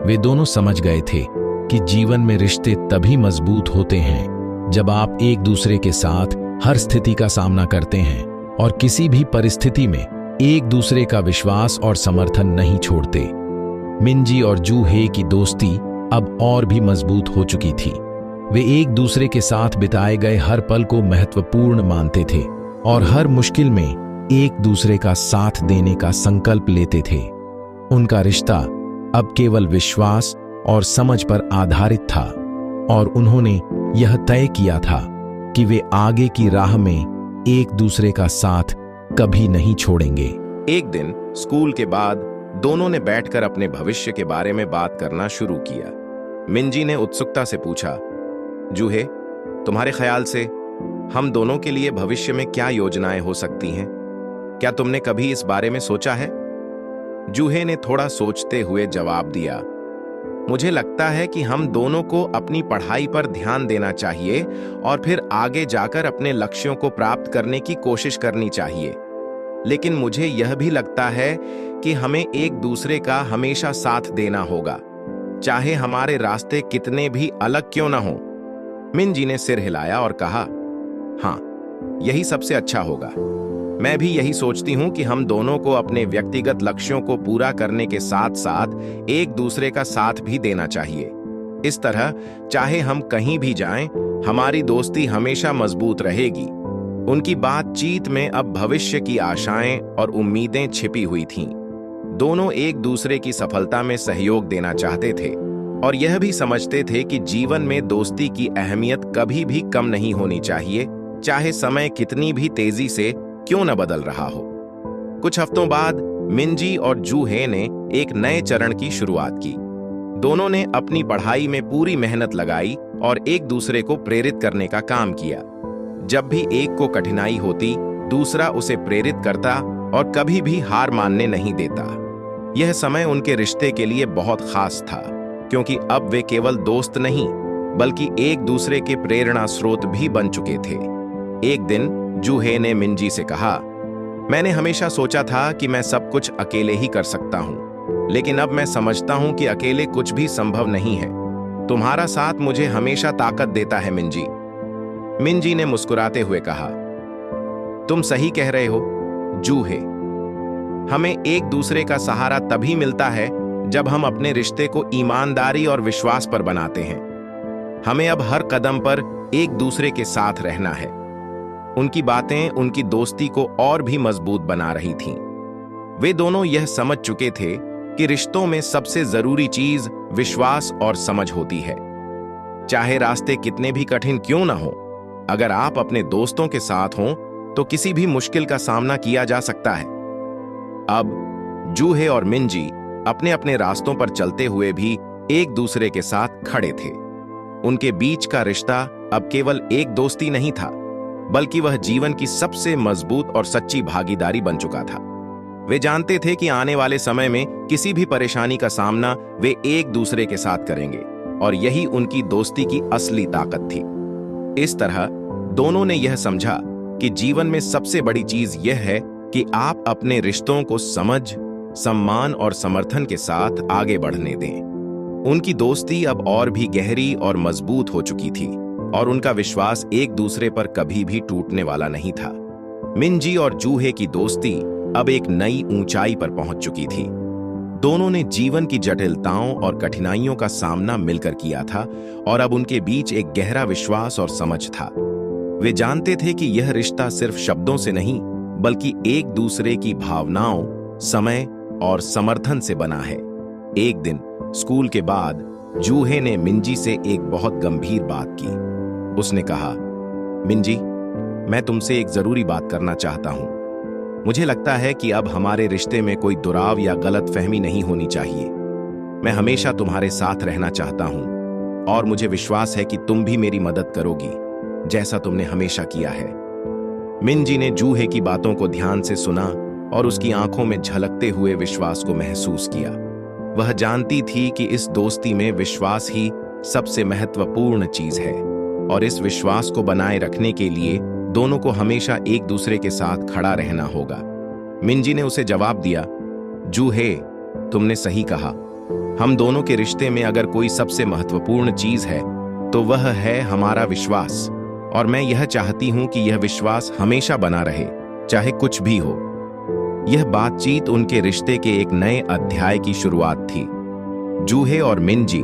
वे दोनों समझ गए थे कि जीवन में रिश्ते तभी मजबूत होते हैं जब आप एक दूसरे के साथ हर स्थिति का सामना करते हैं और किसी भी परिस्थिति में एक दूसरे का विश्वास और समर्थन नहीं छोड़ते। मिंजी और जूहे की दोस्ती अब और भी मजबूत हो चुकी थी। वे एक दूसरे के साथ बिताए गए हर पल को महत्वपूर्ण मानते थे और हर मुश्किल में एक दूसरे का साथ देने का संकल्प लेते थे। उनका रिश्ता अब केवल विश्वास और समझ पर आधारित था और उन्होंने यह तय किया था कि वे आगे की राह में एक दूसरे का साथ कभी नहीं छोड़ेंगे। एक दिन स्कूल के बाद दोनों ने बैठकर अपने भविष्य के बारे में बात करना शुरू किया। मिंजी ने उत्सुकता से पूछा, जूहे, तुम्हारे ख्याल से हम दोनों के लिए भविष्य में क्या योजनाएं हो सकती हैं? क्या तुमने कभी इस बारे में सोचा है? जूहे ने थोड़ा सोचते हुए जवाब दिया, मुझे लगता है कि हम दोनों को अपनी पढ़ाई पर ध्यान देना चाहिए और फिर आगे जाकर अपने लक्ष्यों को प्राप्त करने की कोशिश करनी चाहिए। लेकिन मुझे यह भी लगता है कि हमें एक दूसरे का हमेशा साथ देना होगा, चाहे हमारे रास्ते कितने भी अलग क्यों ना हो। मिंजी ने सिर हिलाया और कहा, हाँ, यही सबसे अच्छा होगा। मैं भी यही सोचती हूं कि हम दोनों को अपने व्यक्तिगत लक्ष्यों को पूरा करने के साथ साथ एक दूसरे का साथ भी देना चाहिए। इस तरह चाहे हम कहीं भी जाएं, हमारी दोस्ती हमेशा मजबूत रहेगी। उनकी बातचीत में अब भविष्य की आशाएं और उम्मीदें छिपी हुई थीं। दोनों एक दूसरे की सफलता में सहयोग देना चाहते थे और यह भी समझते थे कि जीवन में दोस्ती की अहमियत कभी भी कम नहीं होनी चाहिए, चाहे समय कितनी भी तेजी से क्यों न बदल रहा हो। कुछ हफ्तों बाद मिंजी और जूहे ने एक नए चरण की शुरुआत की। दोनों ने अपनी पढ़ाई में पूरी मेहनत लगाई और एक दूसरे को प्रेरित करने का काम किया। जब भी एक को कठिनाई होती, दूसरा उसे प्रेरित करता और कभी भी हार मानने नहीं देता। यह समय उनके रिश्ते के लिए बहुत खास था, क्योंकि अब वे केवल दोस्त नहीं बल्कि एक दूसरे के प्रेरणा स्रोत भी बन चुके थे। एक दिन जूहे ने मिंजी से कहा, मैंने हमेशा सोचा था कि मैं सब कुछ अकेले ही कर सकता हूं, लेकिन अब मैं समझता हूं कि अकेले कुछ भी संभव नहीं है। तुम्हारा साथ मुझे हमेशा ताकत देता है मिंजी। मिंजी ने मुस्कुराते हुए कहा, तुम सही कह रहे हो जूहे। हमें एक दूसरे का सहारा तभी मिलता है जब हम अपने रिश्ते को ईमानदारी और विश्वास पर बनाते हैं। हमें अब हर कदम पर एक दूसरे के साथ रहना है। उनकी बातें उनकी दोस्ती को और भी मजबूत बना रही थीं। वे दोनों यह समझ चुके थे कि रिश्तों में सबसे जरूरी चीज विश्वास और समझ होती है। चाहे रास्ते कितने भी कठिन क्यों ना हो, अगर आप अपने दोस्तों के साथ हों तो किसी भी मुश्किल का सामना किया जा सकता है। अब जूहे और मिंजी अपने अपने रास्तों पर चलते हुए भी एक दूसरे के साथ खड़े थे। उनके बीच का रिश्ता अब केवल एक दोस्ती नहीं था, बल्कि वह जीवन की सबसे मजबूत और सच्ची भागीदारी बन चुका था। वे जानते थे कि आने वाले समय में किसी भी परेशानी का सामना वे एक दूसरे के साथ करेंगे और यही उनकी दोस्ती की असली ताकत थी। इस तरह दोनों ने यह समझा कि जीवन में सबसे बड़ी चीज यह है कि आप अपने रिश्तों को समझ, सम्मान और समर्थन के साथ आगे बढ़ने दें। उनकी दोस्ती अब और भी गहरी और मजबूत हो चुकी थी और उनका विश्वास एक दूसरे पर कभी भी टूटने वाला नहीं था। मिंजी और जूहे की दोस्ती अब एक नई ऊंचाई पर पहुंच चुकी थी। दोनों ने जीवन की जटिलताओं और कठिनाइयों का सामना मिलकर किया था और अब उनके बीच एक गहरा विश्वास और समझ था। वे जानते थे कि यह रिश्ता सिर्फ शब्दों से नहीं, बल्कि एक दूसरे की भावनाओं, समय और समर्थन से बना है। एक दिन स्कूल के बाद जूहे ने मिंजी से एक बहुत गंभीर बात की। उसने कहा, मिंजी, मैं तुमसे एक जरूरी बात करना चाहता हूं। मुझे लगता है कि अब हमारे रिश्ते में कोई दुराव या गलतफहमी नहीं होनी चाहिए। मैं हमेशा तुम्हारे साथ रहना चाहता हूं और मुझे विश्वास है कि तुम भी मेरी मदद करोगी, जैसा तुमने हमेशा किया है। मिंजी ने जूहे की बातों को ध्यान से सुना और उसकी आंखों में झलकते हुए विश्वास को महसूस किया। वह जानती थी कि इस दोस्ती में विश्वास ही सबसे महत्वपूर्ण चीज है और इस विश्वास को बनाए रखने के लिए दोनों को हमेशा एक दूसरे के साथ खड़ा रहना होगा। मिंजी ने उसे जवाब दिया, जूहे, तुमने सही कहा। हम दोनों के रिश्ते में अगर कोई सबसे महत्वपूर्ण चीज है तो वह है हमारा विश्वास, और मैं यह चाहती हूं कि यह विश्वास हमेशा बना रहे, चाहे कुछ भी हो। यह बातचीत उनके रिश्ते के एक नए अध्याय की शुरुआत थी। जूहे और मिंजी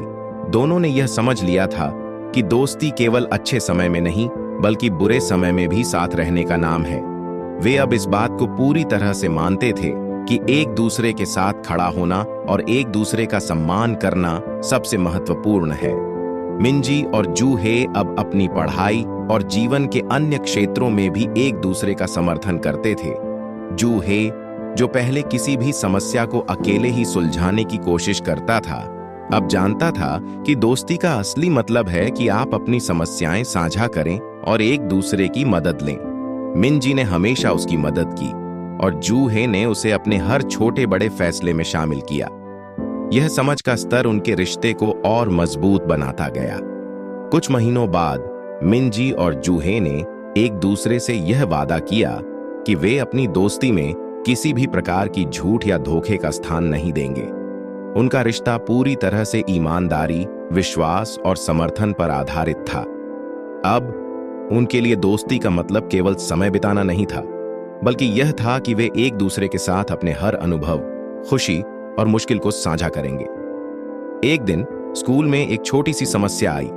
दोनों ने यह समझ लिया था कि दोस्ती केवल अच्छे समय में नहीं, बल्कि बुरे समय में भी साथ रहने का नाम है। वे अब इस बात को पूरी तरह से मानते थे कि एक दूसरे के साथ खड़ा होना और एक दूसरे का सम्मान करना सबसे महत्वपूर्ण है। मिंजी और जूहे अब अपनी पढ़ाई और जीवन के अन्य क्षेत्रों में भी एक दूसरे का समर्थन करते थे। जूहे, जो पहले किसी भी समस्या को अकेले ही सुलझाने की कोशिश करता था, अब जानता था कि दोस्ती का असली मतलब है कि आप अपनी समस्याएं साझा करें और एक दूसरे की मदद लें। मिंजी ने हमेशा उसकी मदद की और जूहे ने उसे अपने हर छोटे बड़े फैसले में शामिल किया। यह समझ का स्तर उनके रिश्ते को और मजबूत बनाता गया। कुछ महीनों बाद मिंजी और जूहे ने एक दूसरे से यह वादा किया कि वे अपनी दोस्ती में किसी भी प्रकार की झूठ या धोखे का स्थान नहीं देंगे। उनका रिश्ता पूरी तरह से ईमानदारी, विश्वास और समर्थन पर आधारित था। अब उनके लिए दोस्ती का मतलब केवल समय बिताना नहीं था, बल्कि यह था कि वे एक दूसरे के साथ अपने हर अनुभव, खुशी और मुश्किल को साझा करेंगे। एक दिन स्कूल में एक छोटी सी समस्या आई,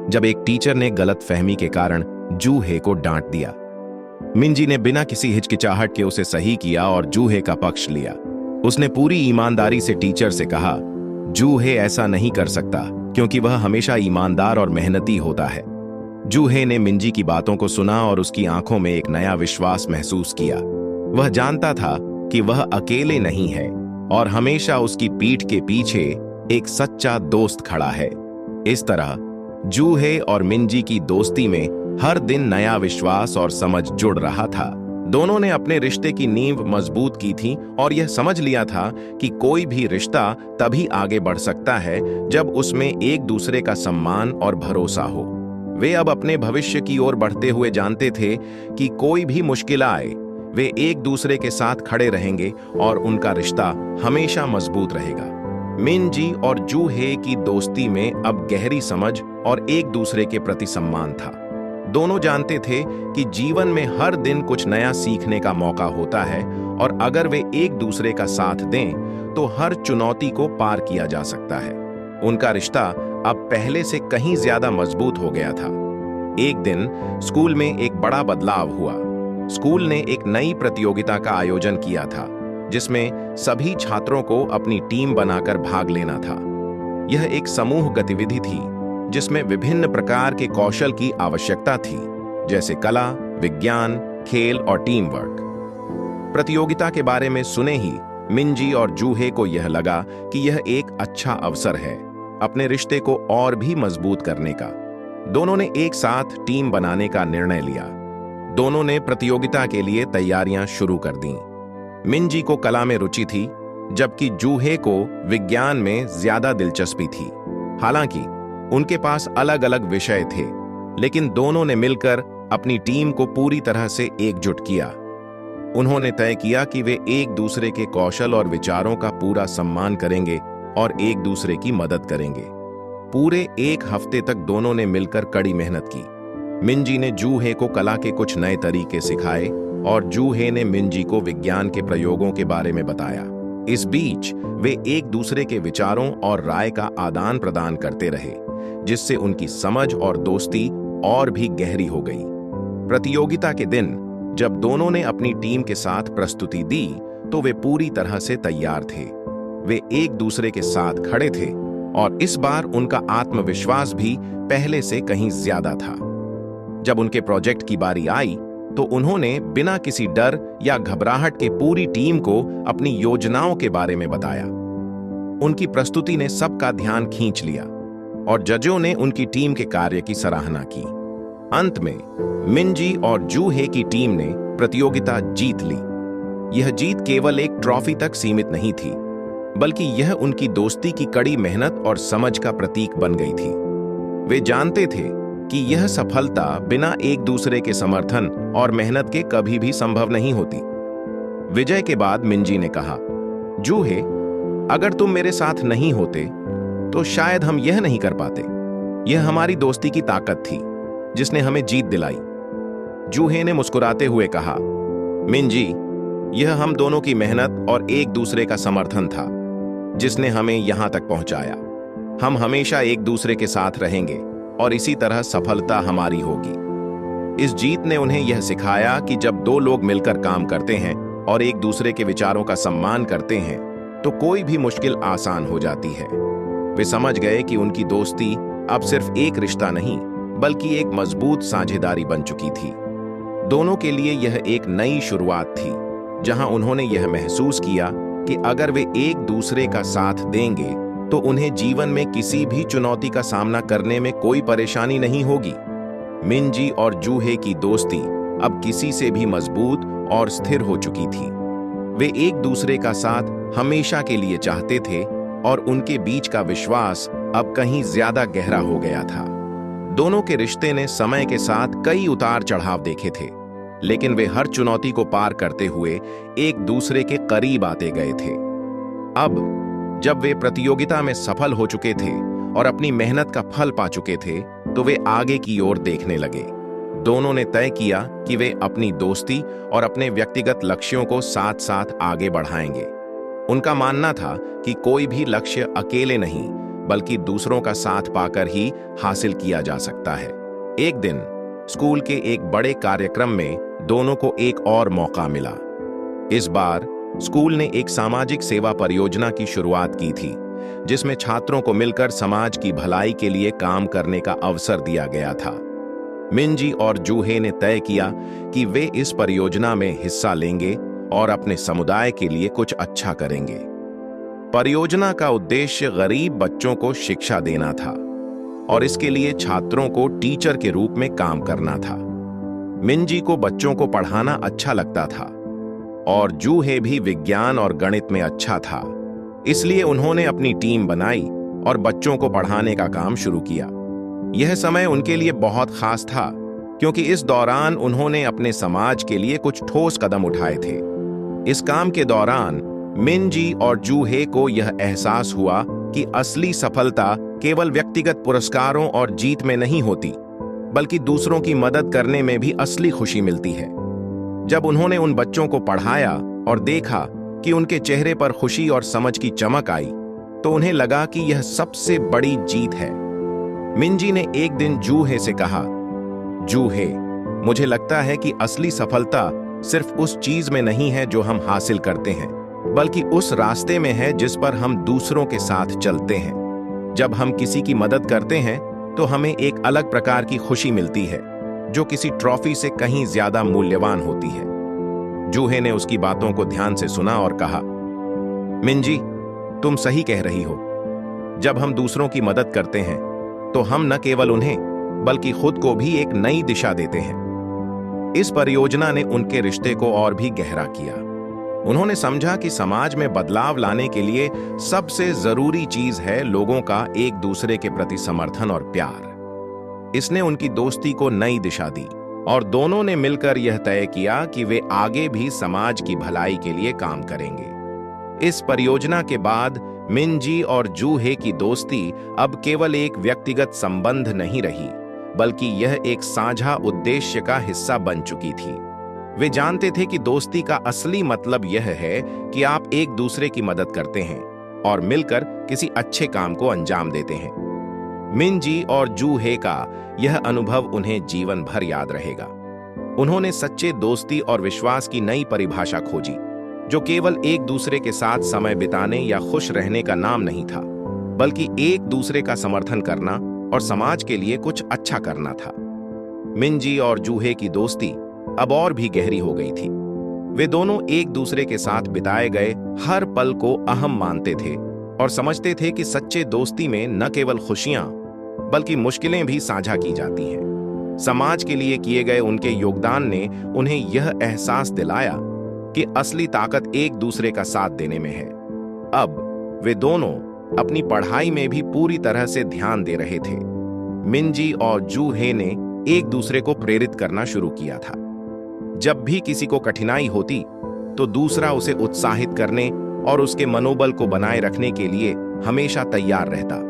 जब एक टीचर ने गलतफहमी के कारण जूहे को डांट दिया। मिंजी ने बिना किसी हिचकिचाहट के उसे सही किया और जूहे का पक्ष लिया। उसने पूरी ईमानदारी से टीचर से कहा, जूहे ऐसा नहीं कर सकता क्योंकि वह हमेशा ईमानदार और मेहनती होता है। जूहे ने मिंजी की बातों को सुना और उसकी आंखों में एक नया विश्वास महसूस किया। वह जानता था कि वह अकेले नहीं है और हमेशा उसकी पीठ के पीछे एक सच्चा दोस्त खड़ा है। इस तरह जूहे और मिंजी की दोस्ती में हर दिन नया विश्वास और समझ जुड़ रहा था। दोनों ने अपने रिश्ते की नींव मजबूत की थी और यह समझ लिया था कि कोई भी रिश्ता तभी आगे बढ़ सकता है जब उसमें एक दूसरे का सम्मान और भरोसा हो। वे अब अपने भविष्य की ओर बढ़ते हुए जानते थे कि कोई भी मुश्किल आए, वे एक दूसरे के साथ खड़े रहेंगे और उनका रिश्ता हमेशा मजबूत रहेगा। मिंजी और जूहे की दोस्ती में अब गहरी समझ और एक दूसरे के प्रति सम्मान था। दोनों जानते थे कि जीवन में हर दिन कुछ नया सीखने का मौका होता है और अगर वे एक दूसरे का साथ दें तो हर चुनौती को पार किया जा सकता है। उनका रिश्ता अब पहले से कहीं ज्यादा मजबूत हो गया था। एक दिन स्कूल में एक बड़ा बदलाव हुआ। स्कूल ने एक नई प्रतियोगिता का आयोजन किया था, जिसमें सभी छात्रों को अपनी टीम बनाकर भाग लेना था। यह एक समूह गतिविधि थी जिसमें विभिन्न प्रकार के कौशल की आवश्यकता थी, जैसे कला, विज्ञान, खेल और टीम वर्क। प्रतियोगिता के बारे में सुने ही मिंजी और जूहे को यह लगा कि यह एक अच्छा अवसर है अपने रिश्ते को और भी मजबूत करने का। दोनों ने एक साथ टीम बनाने का निर्णय लिया। दोनों ने प्रतियोगिता के लिए तैयारियां शुरू कर दी। मिंजी को कला में रुचि थी, जबकि जूहे को विज्ञान में ज्यादा दिलचस्पी थी। हालांकि उनके पास अलग अलग विषय थे, लेकिन दोनों ने मिलकर अपनी टीम को पूरी तरह से एकजुट किया। उन्होंने तय किया कि वे एक दूसरे के कौशल और विचारों का पूरा सम्मान करेंगे और एक दूसरे की मदद करेंगे। पूरे एक हफ्ते तक दोनों ने मिलकर कड़ी मेहनत की। मिंजी ने जूहे को कला के कुछ नए तरीके सिखाए और जूहे ने मिंजी को विज्ञान के प्रयोगों के बारे में बताया। इस बीच वे एक दूसरे के विचारों और राय का आदान प्रदान करते रहे, जिससे उनकी समझ और दोस्ती और भी गहरी हो गई। प्रतियोगिता के दिन जब दोनों ने अपनी टीम के साथ प्रस्तुति दी तो वे पूरी तरह से तैयार थे। वे एक दूसरे के साथ खड़े थे और इस बार उनका आत्मविश्वास भी पहले से कहीं ज्यादा था। जब उनके प्रोजेक्ट की बारी आई तो उन्होंने बिना किसी डर या घबराहट के पूरी टीम को अपनी योजनाओं के बारे में बताया। उनकी प्रस्तुति ने सबका ध्यान खींच लिया और जजों ने उनकी टीम के कार्य की सराहना की। अंत में मिंजी और जूहे की टीम ने प्रतियोगिता जीत ली। यह जीत केवल एक ट्रॉफी तक सीमित नहीं थी, बल्कि यह उनकी दोस्ती की कड़ी मेहनत और समझ का प्रतीक बन गई थी। वे जानते थे कि यह सफलता बिना एक दूसरे के समर्थन और मेहनत के कभी भी संभव नहीं होती। विजय के बाद मिंजी ने कहा, जूहे, अगर तुम मेरे साथ नहीं होते तो शायद हम यह नहीं कर पाते। यह हमारी दोस्ती की ताकत थी जिसने हमें जीत दिलाई। जूहे ने मुस्कुराते हुए कहा, मिंजी, यह हम दोनों की मेहनत और एक दूसरे का समर्थन था जिसने हमें यहां तक पहुंचाया। हम हमेशा एक दूसरे के साथ रहेंगे और इसी तरह सफलता हमारी होगी। इस जीत ने उन्हें यह सिखाया कि जब दो लोग मिलकर काम करते हैं और एक दूसरे के विचारों का सम्मान करते हैं तो कोई भी मुश्किल आसान हो जाती है। वे समझ गए कि उनकी दोस्ती अब सिर्फ एक रिश्ता नहीं बल्कि एक मजबूत साझेदारी बन चुकी थी। दोनों के लिए यह एक नई शुरुआत थी जहां उन्होंने यह महसूस किया कि अगर वे एक दूसरे का साथ देंगे तो उन्हें जीवन में किसी भी चुनौती का सामना करने में कोई परेशानी नहीं होगी। मिंजी और जूहे की दोस्ती अब किसी से भी मजबूत और स्थिर हो चुकी थी। वे एक दूसरे का साथ हमेशा के लिए चाहते थे और उनके बीच का विश्वास अब कहीं ज्यादा गहरा हो गया था। दोनों के रिश्ते ने समय के साथ कई उतार चढ़ाव देखे थे, लेकिन वे हर चुनौती को पार करते हुए एक दूसरे के करीब आते गए थे। अब जब वे प्रतियोगिता में सफल हो चुके थे और अपनी मेहनत का फल पा चुके थे तो वे आगे की ओर देखने लगे। दोनों ने तय किया कि वे अपनी दोस्ती और अपने व्यक्तिगत लक्ष्यों को साथ साथ आगे बढ़ाएंगे। उनका मानना था कि कोई भी लक्ष्य अकेले नहीं बल्कि दूसरों का साथ पाकर ही हासिल किया जा सकता है। एक दिन स्कूल के एक बड़े कार्यक्रम में दोनों को एक और मौका मिला। इस बार स्कूल ने एक सामाजिक सेवा परियोजना की शुरुआत की थी जिसमें छात्रों को मिलकर समाज की भलाई के लिए काम करने का अवसर दिया गया था। मिंजी और जूहे ने तय किया कि वे इस परियोजना में हिस्सा लेंगे और अपने समुदाय के लिए कुछ अच्छा करेंगे। परियोजना का उद्देश्य गरीब बच्चों को शिक्षा देना था और इसके लिए छात्रों को टीचर के रूप में काम करना था। मिंजी को बच्चों को पढ़ाना अच्छा लगता था और जूहे भी विज्ञान और गणित में अच्छा था, इसलिए उन्होंने अपनी टीम बनाई और बच्चों को पढ़ाने का काम शुरू किया। यह समय उनके लिए बहुत खास था क्योंकि इस दौरान उन्होंने अपने समाज के लिए कुछ ठोस कदम उठाए थे। इस काम के दौरान मिंजी और जूहे को यह एहसास हुआ कि असली सफलता केवल व्यक्तिगत पुरस्कारों और जीत में नहीं होती, बल्कि दूसरों की मदद करने में भी असली खुशी मिलती है। जब उन्होंने उन बच्चों को पढ़ाया और देखा कि उनके चेहरे पर खुशी और समझ की चमक आई, तो उन्हें लगा कि यह सबसे बड़ी जीत है। मिंजी ने एक दिन जूहे से कहा, जूहे, मुझे लगता है कि असली सफलता सिर्फ उस चीज में नहीं है जो हम हासिल करते हैं, बल्कि उस रास्ते में है जिस पर हम दूसरों के साथ चलते हैं। जब हम किसी की मदद करते हैं तो हमें एक अलग प्रकार की खुशी मिलती है जो किसी ट्रॉफी से कहीं ज्यादा मूल्यवान होती है। जूहे ने उसकी बातों को ध्यान से सुना और कहा, मिंजी, तुम सही कह रही हो। जब हम दूसरों की मदद करते हैं तो हम न केवल उन्हें बल्कि खुद को भी एक नई दिशा देते हैं। इस परियोजना ने उनके रिश्ते को और भी गहरा किया। उन्होंने समझा कि समाज में बदलाव लाने के लिए सबसे जरूरी चीज है लोगों का एक दूसरे के प्रति समर्थन और प्यार। इसने उनकी दोस्ती को नई दिशा दी और दोनों ने मिलकर यह तय किया कि वे आगे भी समाज की भलाई के लिए काम करेंगे। इस परियोजना के बाद मिनजी और जूहे की दोस्ती अब केवल एक व्यक्तिगत संबंध नहीं रही, बल्कि यह एक साझा उद्देश्य का हिस्सा बन चुकी थी। वे जानते थे कि दोस्ती का असली मतलब यह है कि आप एक दूसरे की मदद करते हैं और मिलकर किसी अच्छे काम को अंजाम देते हैं। मिनजी और जूहे का यह अनुभव उन्हें जीवन भर याद रहेगा। उन्होंने सच्चे दोस्ती और विश्वास की नई परिभाषा खोजी, जो केवल एक दूसरे के साथ समय बिताने या खुश रहने का नाम नहीं था, बल्कि एक दूसरे का समर्थन करना और समाज के लिए कुछ अच्छा करना था। मिनजी और जूहे की दोस्ती अब और भी गहरी हो गई थी। वे दोनों एक दूसरे के साथ बिताए गए हर पल को अहम मानते थे और समझते थे कि सच्चे दोस्ती में न केवल खुशियां बल्कि मुश्किलें भी साझा की जाती हैं। समाज के लिए किए गए उनके योगदान ने उन्हें यह एहसास दिलाया कि असली ताकत एक दूसरे का साथ देने में है। अब वे दोनों अपनी पढ़ाई में भी पूरी तरह से ध्यान दे रहे थे। मिनजी और जूहे ने एक दूसरे को प्रेरित करना शुरू किया था। जब भी किसी को कठिनाई होती तो दूसरा उसे उत्साहित करने और उसके मनोबल को बनाए रखने के लिए हमेशा तैयार रहता।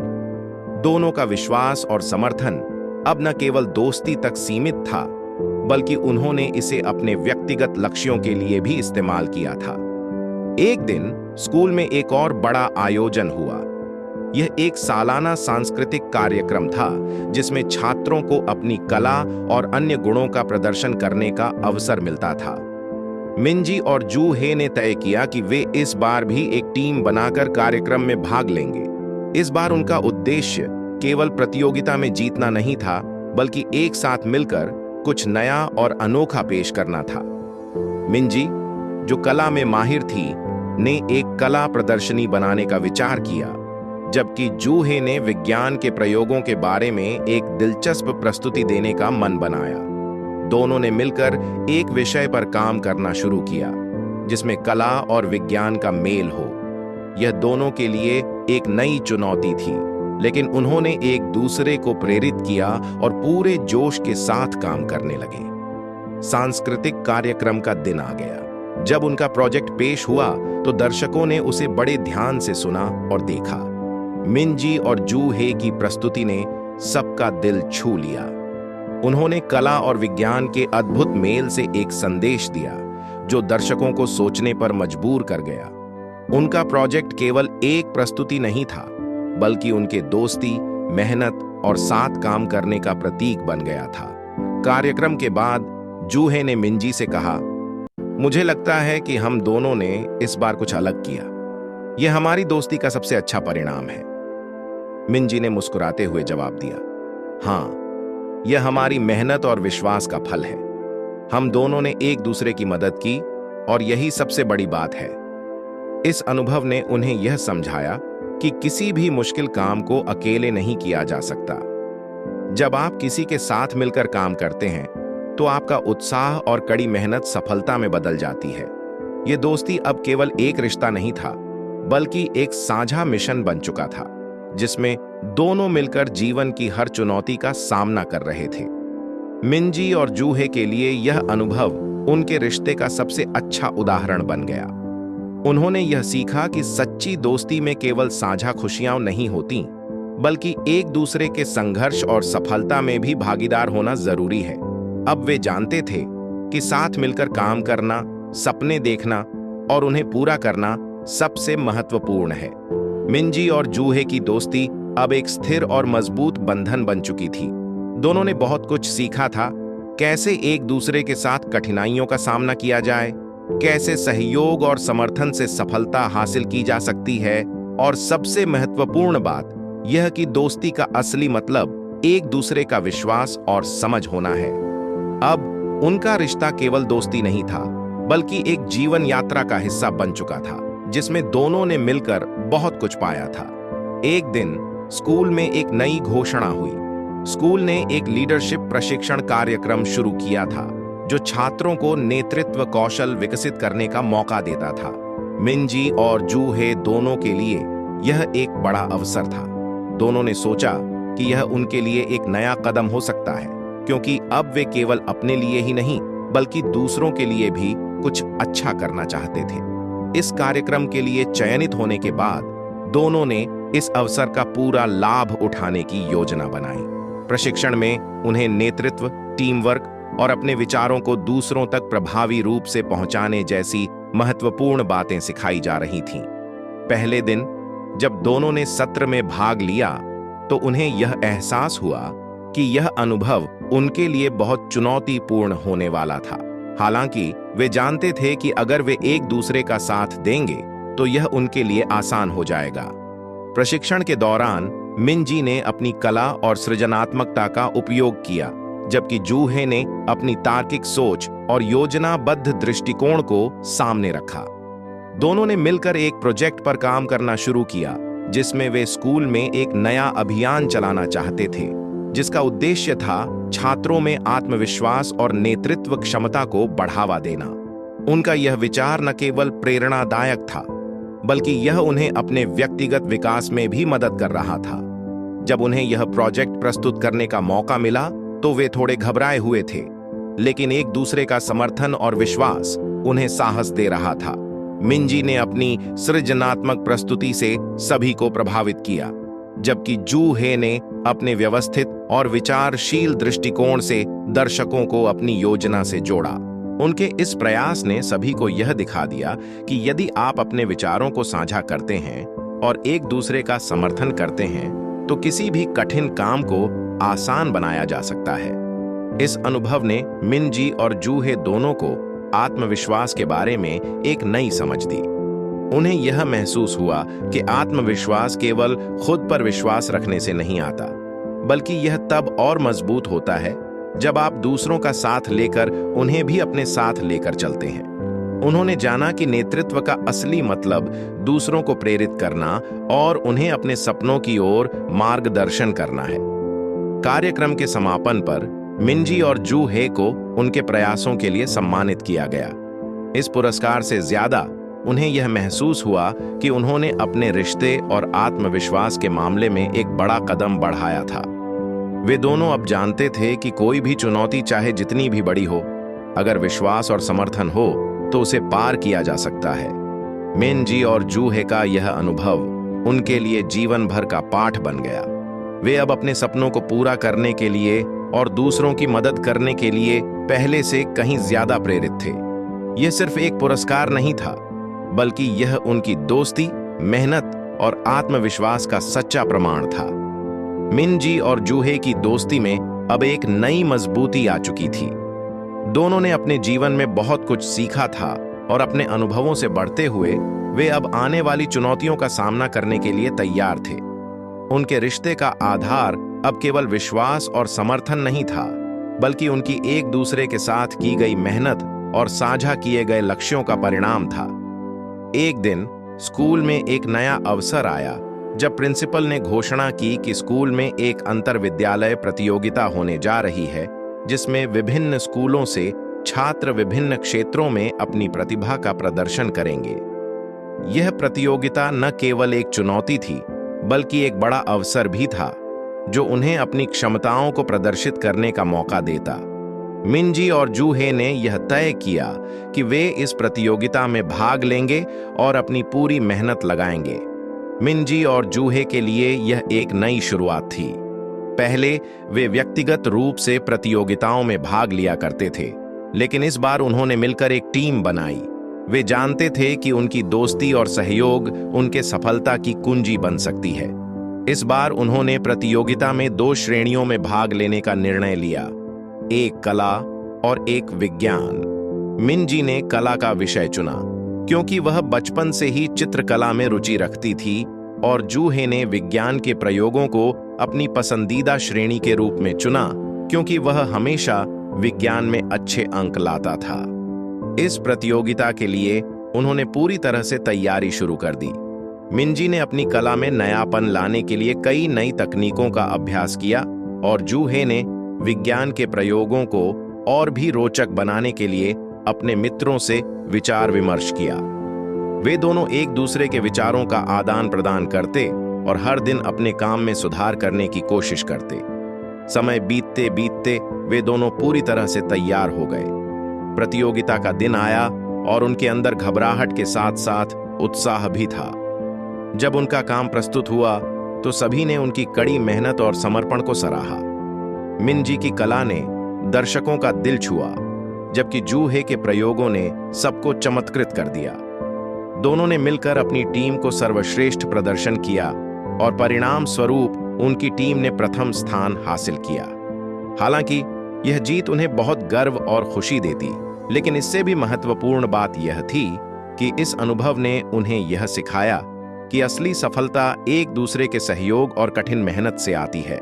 दोनों का विश्वास और समर्थन अब न केवल दोस्ती तक सीमित था, बल्कि उन्होंने इसे अपने व्यक्तिगत लक्ष्यों के लिए भी इस्तेमाल किया था। एक दिन स्कूल में एक और बड़ा आयोजन हुआ। यह एक सालाना सांस्कृतिक कार्यक्रम था, जिसमें छात्रों को अपनी कला और अन्य गुणों का प्रदर्शन करने का अवसर मिलता था। मिनजी और जूहे ने तय किया कि वे इस बार भी एक टीम बनाकर कार्यक्रम में भाग लेंगे। इस बार उनका उद्देश्य केवल प्रतियोगिता में जीतना नहीं था, बल्कि एक साथ मिलकर कुछ नया और अनोखा पेश करना था। मिनजी, जो कला में माहिर थी, ने एक कला प्रदर्शनी बनाने का विचार किया, जबकि जूहे ने विज्ञान के प्रयोगों के बारे में एक दिलचस्प प्रस्तुति देने का मन बनाया। दोनों ने मिलकर एक विषय पर काम करना शुरू किया, जिसमें कला और विज्ञान का मेल हो। यह दोनों के लिए एक नई चुनौती थी, लेकिन उन्होंने एक दूसरे को प्रेरित किया और पूरे जोश के साथ काम करने लगे। सांस्कृतिक कार्यक्रम का दिन आ गया। जब उनका प्रोजेक्ट पेश हुआ तो दर्शकों ने उसे बड़े ध्यान से सुना और देखा। मिनजी और जूहे की प्रस्तुति ने सबका दिल छू लिया। उन्होंने कला और विज्ञान के अद्भुत मेल से एक संदेश दिया, जो दर्शकों को सोचने पर मजबूर कर गया। उनका प्रोजेक्ट केवल एक प्रस्तुति नहीं था, बल्कि उनके दोस्ती, मेहनत और साथ काम करने का प्रतीक बन गया था। कार्यक्रम के बाद जूहे ने मिनजी से कहा, मुझे लगता है कि हम दोनों ने इस बार कुछ अलग किया। यह हमारी दोस्ती का सबसे अच्छा परिणाम है। मिनजी ने मुस्कुराते हुए जवाब दिया, हाँ, यह हमारी मेहनत और विश्वास का फल है। हम दोनों ने एक दूसरे की मदद की और यही सबसे बड़ी बात है। इस अनुभव ने उन्हें यह समझाया कि किसी भी मुश्किल काम को अकेले नहीं किया जा सकता। जब आप किसी के साथ मिलकर काम करते हैं, तो आपका उत्साह और कड़ी मेहनत सफलता में बदल जाती है। यह दोस्ती अब केवल एक रिश्ता नहीं था, बल्कि एक साझा मिशन बन चुका था, जिसमें दोनों मिलकर जीवन की हर चुनौती का सामना कर रहे थे। मिनजी और जूहे के लिए यह अनुभव उनके रिश्ते का सबसे अच्छा उदाहरण बन गया। उन्होंने यह सीखा कि सच्ची दोस्ती में केवल साझा खुशियां नहीं होती, बल्कि एक दूसरे के संघर्ष और सफलता में भी भागीदार होना जरूरी है। अब वे जानते थे कि साथ मिलकर काम करना, सपने देखना और उन्हें पूरा करना सबसे महत्वपूर्ण है। मिनजी और जूहे की दोस्ती अब एक स्थिर और मजबूत बंधन बन चुकी थी। दोनों ने बहुत कुछ सीखा था, कैसे एक दूसरे के साथ कठिनाइयों का सामना किया जाए, कैसे सहयोग और समर्थन से सफलता हासिल की जा सकती है, और सबसे महत्वपूर्ण बात यह कि दोस्ती का असली मतलब एक दूसरे का विश्वास और समझ होना है। अब उनका रिश्ता केवल दोस्ती नहीं था, बल्कि एक जीवन यात्रा का हिस्सा बन चुका था, जिसमें दोनों ने मिलकर बहुत कुछ पाया था। एक दिन स्कूल में एक नई घोषणा हुई। स्कूल ने एक लीडरशिप प्रशिक्षण कार्यक्रम शुरू किया था, जो छात्रों को नेतृत्व कौशल विकसित करने का मौका देता था। मिनजी और जूहे दोनों के लिए यह एक बड़ा अवसर था। दोनों ने सोचा कि यह उनके लिए एक नया कदम हो सकता है, क्योंकि अब वे केवल अपने लिए ही नहीं बल्कि दूसरों के लिए भी कुछ अच्छा करना चाहते थे। इस कार्यक्रम के लिए चयनित होने के बाद दोनों ने इस अवसर का पूरा लाभ उठाने की योजना बनाई। प्रशिक्षण में उन्हें नेतृत्व, टीम वर्क और अपने विचारों को दूसरों तक प्रभावी रूप से पहुंचाने जैसी महत्वपूर्ण बातें सिखाई जा रही थीं। पहले दिन जब दोनों ने सत्र में भाग लिया तो उन्हें यह एहसास हुआ कि यह अनुभव उनके लिए बहुत चुनौतीपूर्ण होने वाला था। हालांकि वे जानते थे कि अगर वे एक दूसरे का साथ देंगे तो यह उनके लिए आसान हो जाएगा। प्रशिक्षण के दौरान मिनजी ने अपनी कला और सृजनात्मकता का उपयोग किया, जबकि जूहे ने अपनी तार्किक सोच और योजनाबद्ध दृष्टिकोण को सामने रखा। दोनों ने मिलकर एक प्रोजेक्ट पर काम करना शुरू किया, जिसमें वे स्कूल में एक नया अभियान चलाना चाहते थे, जिसका उद्देश्य था छात्रों में आत्मविश्वास और नेतृत्व क्षमता को बढ़ावा देना। उनका यह विचार न केवल प्रेरणादायक था, बल्कि यह उन्हें अपने व्यक्तिगत विकास में भी मदद कर रहा था। जब उन्हें यह प्रोजेक्ट प्रस्तुत करने का मौका मिला तो वे थोड़े घबराए हुए थे, लेकिन एक दूसरे का समर्थन और विश्वास उन्हें साहस दे रहा था। मिनजी ने अपनी सृजनात्मक प्रस्तुति से सभी को प्रभावित किया, जबकि जूहे ने अपने व्यवस्थित और विचारशील दृष्टिकोण से दर्शकों को अपनी योजना से जोड़ा। उनके इस प्रयास ने सभी को यह दिखा दिया कि यदि आप अपने विचारों को साझा करते हैं और एक दूसरे का समर्थन करते हैं तो किसी भी कठिन काम को आसान बनाया जा सकता है। इस अनुभव ने मिनजी और जूहे दोनों को आत्मविश्वास के बारे में एक नई समझ दी। उन्हें यह महसूस हुआ कि आत्मविश्वास केवल खुद पर विश्वास रखने से नहीं आता, बल्कि यह तब और मजबूत होता है जब आप दूसरों का साथ लेकर उन्हें भी अपने साथ लेकर चलते हैं। उन्होंने जाना कि नेतृत्व का असली मतलब दूसरों को प्रेरित करना और उन्हें अपने सपनों की ओर मार्गदर्शन करना है। कार्यक्रम के समापन पर मिनजी और जूहे को उनके प्रयासों के लिए सम्मानित किया गया। इस पुरस्कार से ज्यादा उन्हें यह महसूस हुआ कि उन्होंने अपने रिश्ते और आत्मविश्वास के मामले में एक बड़ा कदम बढ़ाया था। वे दोनों अब जानते थे कि कोई भी चुनौती चाहे जितनी भी बड़ी हो, अगर विश्वास और समर्थन हो तो उसे पार किया जा सकता है। मिनजी और जूहे का यह अनुभव उनके लिए जीवन भर का पाठ बन गया। वे अब अपने सपनों को पूरा करने के लिए और दूसरों की मदद करने के लिए पहले से कहीं ज्यादा प्रेरित थे। यह सिर्फ एक पुरस्कार नहीं था, बल्कि यह उनकी दोस्ती, मेहनत और आत्मविश्वास का सच्चा प्रमाण था। मिनजी और जूहे की दोस्ती में अब एक नई मजबूती आ चुकी थी। दोनों ने अपने जीवन में बहुत कुछ सीखा था और अपने अनुभवों से बढ़ते हुए वे अब आने वाली चुनौतियों का सामना करने के लिए तैयार थे। उनके रिश्ते का आधार अब केवल विश्वास और समर्थन नहीं था, बल्कि उनकी एक दूसरे के साथ की गई मेहनत और साझा किए गए लक्ष्यों का परिणाम था। एक दिन स्कूल में एक नया अवसर आया जब प्रिंसिपल ने घोषणा की कि स्कूल में एक अंतरविद्यालय प्रतियोगिता होने जा रही है, जिसमें विभिन्न स्कूलों से छात्र विभिन्न क्षेत्रों में अपनी प्रतिभा का प्रदर्शन करेंगे। यह प्रतियोगिता न केवल एक चुनौती थी, बल्कि एक बड़ा अवसर भी था जो उन्हें अपनी क्षमताओं को प्रदर्शित करने का मौका देता। मिनजी और जूहे ने यह तय किया कि वे इस प्रतियोगिता में भाग लेंगे और अपनी पूरी मेहनत लगाएंगे। मिनजी और जूहे के लिए यह एक नई शुरुआत थी। पहले वे व्यक्तिगत रूप से प्रतियोगिताओं में भाग लिया करते थे, लेकिन इस बार उन्होंने मिलकर एक टीम बनाई। वे जानते थे कि उनकी दोस्ती और सहयोग उनके सफलता की कुंजी बन सकती है। इस बार उन्होंने प्रतियोगिता में 2 श्रेणियों में भाग लेने का निर्णय लिया, एक कला और एक विज्ञान। मिनजी ने कला का विषय चुना क्योंकि वह बचपन से ही चित्रकला में रुचि रखती थी, और जूहे ने विज्ञान के प्रयोगों को अपनी पसंदीदा श्रेणी के रूप में चुना क्योंकि वह हमेशा विज्ञान में अच्छे अंक लाता था। इस प्रतियोगिता के लिए उन्होंने पूरी तरह से तैयारी शुरू कर दी। मिनजी ने अपनी कला में नयापन लाने के लिए कई नई तकनीकों का अभ्यास किया, और जूहे ने विज्ञान के प्रयोगों को और भी रोचक बनाने के लिए अपने मित्रों से विचार विमर्श किया। वे दोनों एक दूसरे के विचारों का आदान प्रदान करते और हर दिन अपने काम में सुधार करने की कोशिश करते। समय बीतते बीतते वे दोनों पूरी तरह से तैयार हो गए। प्रतियोगिता का दिन आया और उनके अंदर घबराहट के साथ साथ उत्साह भी था। जब उनका काम प्रस्तुत हुआ तो सभी ने उनकी कड़ी मेहनत और समर्पण को सराहा। मिनजी की कला ने दर्शकों का दिल छुआ, जबकि जूहे के प्रयोगों ने सबको चमत्कृत कर दिया। दोनों ने मिलकर अपनी टीम को सर्वश्रेष्ठ प्रदर्शन किया और परिणाम स्वरूप उनकी टीम ने प्रथम स्थान हासिल किया। हालांकि यह जीत उन्हें बहुत गर्व और खुशी देती, लेकिन इससे भी महत्वपूर्ण बात यह थी कि इस अनुभव ने उन्हें यह सिखाया कि असली सफलता एक दूसरे के सहयोग और कठिन मेहनत से आती है।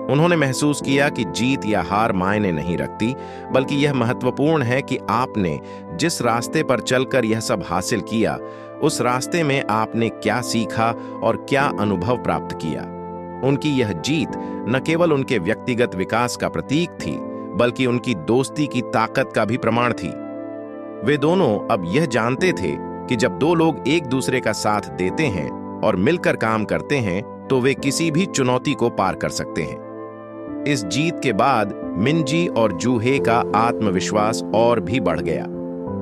उन्होंने महसूस किया कि जीत या हार मायने नहीं रखती, बल्कि यह महत्वपूर्ण है कि आपने जिस रास्ते पर चलकर यह सब हासिल किया, उस रास्ते में आपने क्या सीखा और क्या अनुभव प्राप्त किया। उनकी यह जीत न केवल उनके व्यक्तिगत विकास का प्रतीक थी, बल्कि उनकी दोस्ती की ताकत का भी प्रमाण थी। वे दोनों अब यह जानते थे कि जब दो लोग एक दूसरे का साथ देते हैं और मिलकर काम करते हैं, तो वे किसी भी चुनौती को पार कर सकते हैं। इस जीत के बाद मिनजी और जूहे का आत्मविश्वास और भी बढ़ गया।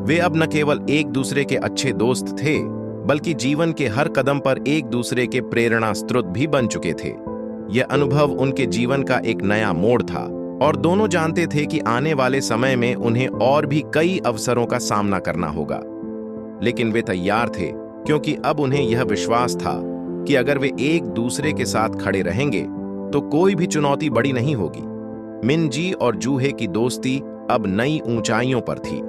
वे अब न केवल एक दूसरे के अच्छे दोस्त थे, बल्कि जीवन के हर कदम पर एक दूसरे के प्रेरणा स्रोत भी बन चुके थे। यह अनुभव उनके जीवन का एक नया मोड़ था और दोनों जानते थे कि आने वाले समय में उन्हें और भी कई अवसरों का सामना करना होगा। लेकिन वे तैयार थे, क्योंकि अब उन्हें यह विश्वास था कि अगर वे एक दूसरे के साथ खड़े रहेंगे तो कोई भी चुनौती बड़ी नहीं होगी। मिनजी और जूहे की दोस्ती अब नई ऊंचाइयों पर थी।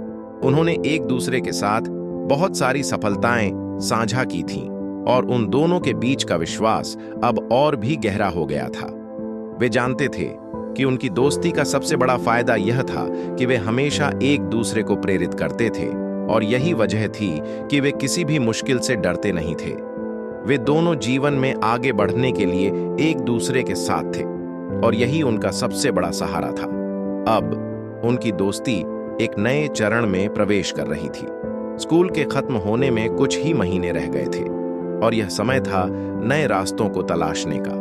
उन्होंने एक दूसरे के साथ बहुत सारी सफलताएं साझा की थीं और उन दोनों के बीच का विश्वास अब और भी गहरा हो गया था। वे जानते थे कि उनकी दोस्ती का सबसे बड़ा फायदा यह था कि वे हमेशा एक दूसरे को प्रेरित करते थे, और यही वजह थी कि वे किसी भी मुश्किल से डरते नहीं थे। वे दोनों जीवन में आगे बढ़ने के लिए एक दूसरे के साथ थे और यही उनका सबसे बड़ा सहारा था। अब उनकी दोस्ती एक नए चरण में प्रवेश कर रही थी। स्कूल के खत्म होने में कुछ ही महीने रह गए थे और यह समय था नए रास्तों को तलाशने का।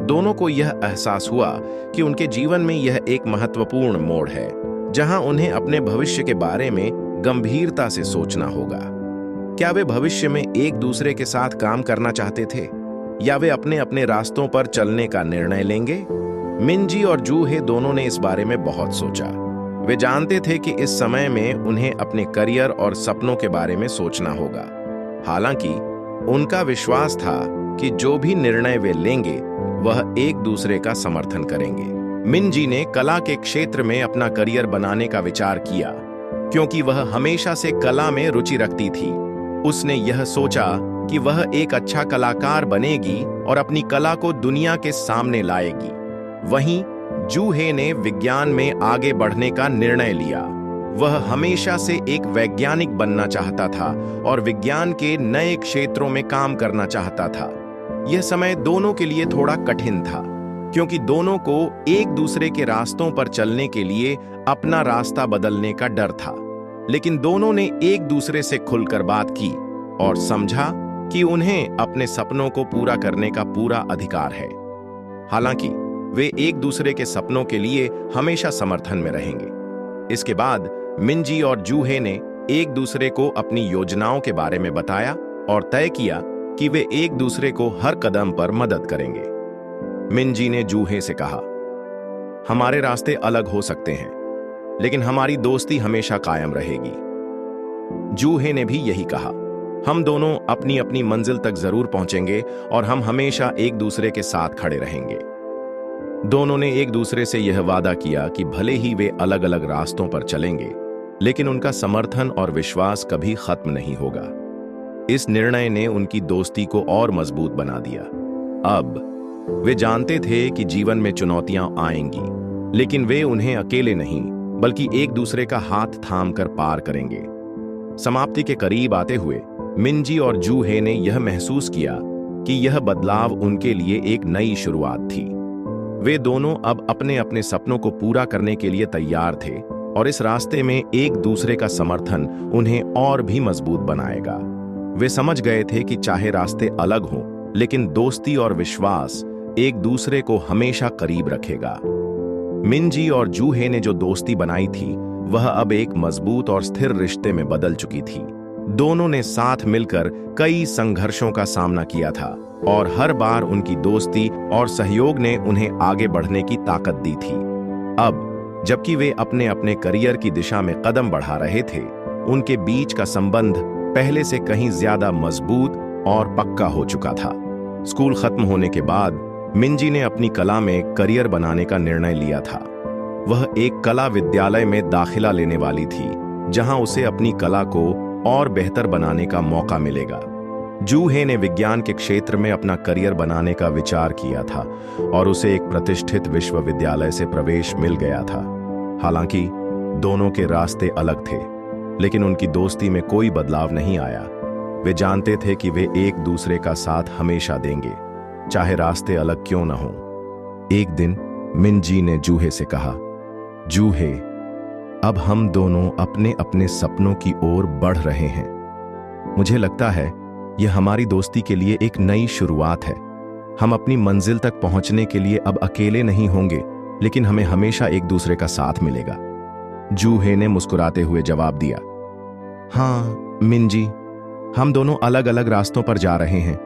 दोनों को यह एहसास हुआ कि उनके जीवन में यह एक महत्वपूर्ण मोड़ है, जहां उन्हें अपने भविष्य के बारे में गंभीरता से सोचना होगा। क्या वे भविष्य में एक दूसरे के साथ काम करना चाहते थे, या वे अपने अपने रास्तों पर चलने का निर्णय लेंगे? मिनजी और जूहे दोनों ने इस बारे में बहुत सोचा। वे जानते थे कि इस समय में उन्हें अपने करियर और सपनों के बारे में सोचना होगा। हालांकि उनका विश्वास था कि जो भी निर्णय वे लेंगे वह एक दूसरे का समर्थन करेंगे। मिनजी ने कला के क्षेत्र में अपना करियर बनाने का विचार किया, क्योंकि वह हमेशा से कला में रुचि रखती थी। उसने यह सोचा कि वह एक अच्छा कलाकार बनेगी और अपनी कला को दुनिया के सामने लाएगी। वहीं जूहे ने विज्ञान में आगे बढ़ने का निर्णय लिया। वह हमेशा से एक वैज्ञानिक बनना चाहता था और विज्ञान के नए क्षेत्रों में काम करना चाहता था। यह समय दोनों के लिए थोड़ा कठिन था, क्योंकि दोनों को एक दूसरे के रास्तों पर चलने के लिए अपना रास्ता बदलने का डर था। लेकिन दोनों ने एक दूसरे से खुलकर बात की और समझा कि उन्हें अपने सपनों को पूरा करने का पूरा अधिकार है। हालांकि वे एक दूसरे के सपनों के लिए हमेशा समर्थन में रहेंगे। इसके बाद मिनजी और जूहे ने एक दूसरे को अपनी योजनाओं के बारे में बताया और तय किया कि वे एक दूसरे को हर कदम पर मदद करेंगे। मिनजी ने जूहे से कहा, हमारे रास्ते अलग हो सकते हैं, लेकिन हमारी दोस्ती हमेशा कायम रहेगी। जूहे ने भी यही कहा, हम दोनों अपनी अपनी मंजिल तक जरूर पहुंचेंगे और हम हमेशा एक दूसरे के साथ खड़े रहेंगे। दोनों ने एक दूसरे से यह वादा किया कि भले ही वे अलग अलग रास्तों पर चलेंगे, लेकिन उनका समर्थन और विश्वास कभी खत्म नहीं होगा। इस निर्णय ने उनकी दोस्ती को और मजबूत बना दिया। अब वे जानते थे कि जीवन में चुनौतियां आएंगी, लेकिन वे उन्हें अकेले नहीं बल्कि एक दूसरे का हाथ थाम कर पार करेंगे। समाप्ति के करीब आते हुए मिनजी और जूहे ने यह महसूस किया कि यह बदलाव उनके लिए एक नई शुरुआत थी। वे दोनों अब अपने अपने सपनों को पूरा करने के लिए तैयार थे और इस रास्ते में एक दूसरे का समर्थन उन्हें और भी मजबूत बनाएगा। वे समझ गए थे कि चाहे रास्ते अलग हों, लेकिन दोस्ती और विश्वास एक दूसरे को हमेशा करीब रखेगा। मिनजी और जूहे ने जो दोस्ती बनाई थी वह अब एक मजबूत और स्थिर रिश्ते में बदल चुकी थी। दोनों ने साथ मिलकर कई संघर्षों का सामना किया था और हर बार उनकी दोस्ती और सहयोग ने उन्हें आगे बढ़ने की ताकत दी थी। अब जबकि वे अपने अपने करियर की दिशा में कदम बढ़ा रहे थे, उनके बीच का संबंध पहले से कहीं ज्यादा मजबूत और पक्का हो चुका था। स्कूल खत्म होने के बाद मिनजी ने अपनी कला में करियर बनाने का निर्णय लिया था। वह एक कला विद्यालय में दाखिला लेने वाली थी, जहां उसे अपनी कला को और बेहतर बनाने का मौका मिलेगा। जूहे ने विज्ञान के क्षेत्र में अपना करियर बनाने का विचार किया था और उसे एक प्रतिष्ठित विश्वविद्यालय से प्रवेश मिल गया था। हालांकि दोनों के रास्ते अलग थे, लेकिन उनकी दोस्ती में कोई बदलाव नहीं आया। वे जानते थे कि वे एक दूसरे का साथ हमेशा देंगे, चाहे रास्ते अलग क्यों न हो। एक दिन मिनजी ने जूहे से कहा, जूहे, अब हम दोनों अपने अपने सपनों की ओर बढ़ रहे हैं। मुझे लगता है यह हमारी दोस्ती के लिए एक नई शुरुआत है। हम अपनी मंजिल तक पहुंचने के लिए अब अकेले नहीं होंगे, लेकिन हमें हमेशा एक दूसरे का साथ मिलेगा। जूहे ने मुस्कुराते हुए जवाब दिया, हाँ मिनजी, हम दोनों अलग अलग रास्तों पर जा रहे हैं,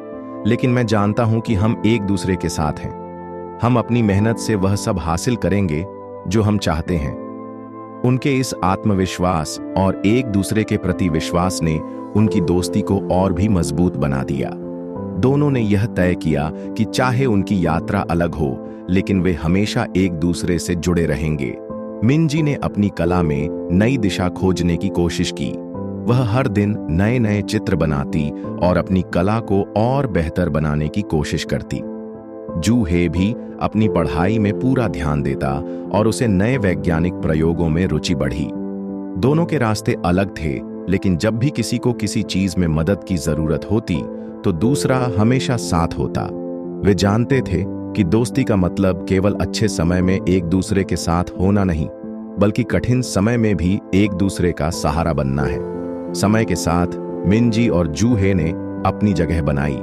लेकिन मैं जानता हूं कि हम एक दूसरे के साथ हैं। हम अपनी मेहनत से वह सब हासिल करेंगे जो हम चाहते हैं। उनके इस आत्मविश्वास और एक दूसरे के प्रति विश्वास ने उनकी दोस्ती को और भी मजबूत बना दिया। दोनों ने यह तय किया कि चाहे उनकी यात्रा अलग हो, लेकिन वे हमेशा एक दूसरे से जुड़े रहेंगे। मिनजी ने अपनी कला में नई दिशा खोजने की कोशिश की। वह हर दिन नए नए चित्र बनाती और अपनी कला को और बेहतर बनाने की कोशिश करती। जूहे भी अपनी पढ़ाई में पूरा ध्यान देता और उसे नए वैज्ञानिक प्रयोगों में रुचि बढ़ी। दोनों के रास्ते अलग थे, लेकिन जब भी किसी को किसी चीज में मदद की जरूरत होती तो दूसरा हमेशा साथ होता। वे जानते थे कि दोस्ती का मतलब केवल अच्छे समय में एक दूसरे के साथ होना नहीं, बल्कि कठिन समय में भी एक दूसरे का सहारा बनना है। समय के साथ मिनजी और जूहे ने अपनी जगह बनाई।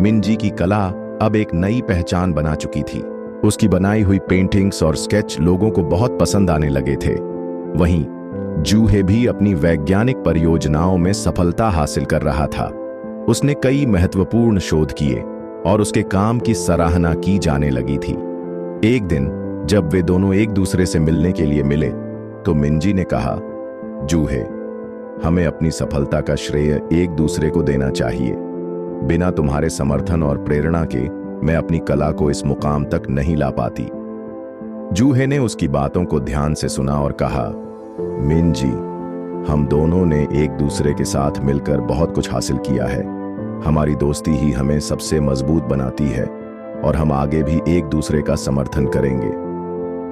मिनजी की कला अब एक नई पहचान बना चुकी थी। उसकी बनाई हुई पेंटिंग्स और स्केच लोगों को बहुत पसंद आने लगे थे। वहीं जूहे भी अपनी वैज्ञानिक परियोजनाओं में सफलता हासिल कर रहा था। उसने कई महत्वपूर्ण शोध किए और उसके काम की सराहना की जाने लगी थी। एक दिन जब वे दोनों एक दूसरे से मिलने के लिए मिले तो मिनजी ने कहा, जूहे, हमें अपनी सफलता का श्रेय एक दूसरे को देना चाहिए। बिना तुम्हारे समर्थन और प्रेरणा के मैं अपनी कला को इस मुकाम तक नहीं ला पाती। जूहे ने उसकी बातों को ध्यान से सुना और कहा, मिनजी, हम दोनों ने एक दूसरे के साथ मिलकर बहुत कुछ हासिल किया है। हमारी दोस्ती ही हमें सबसे मजबूत बनाती है और हम आगे भी एक दूसरे का समर्थन करेंगे।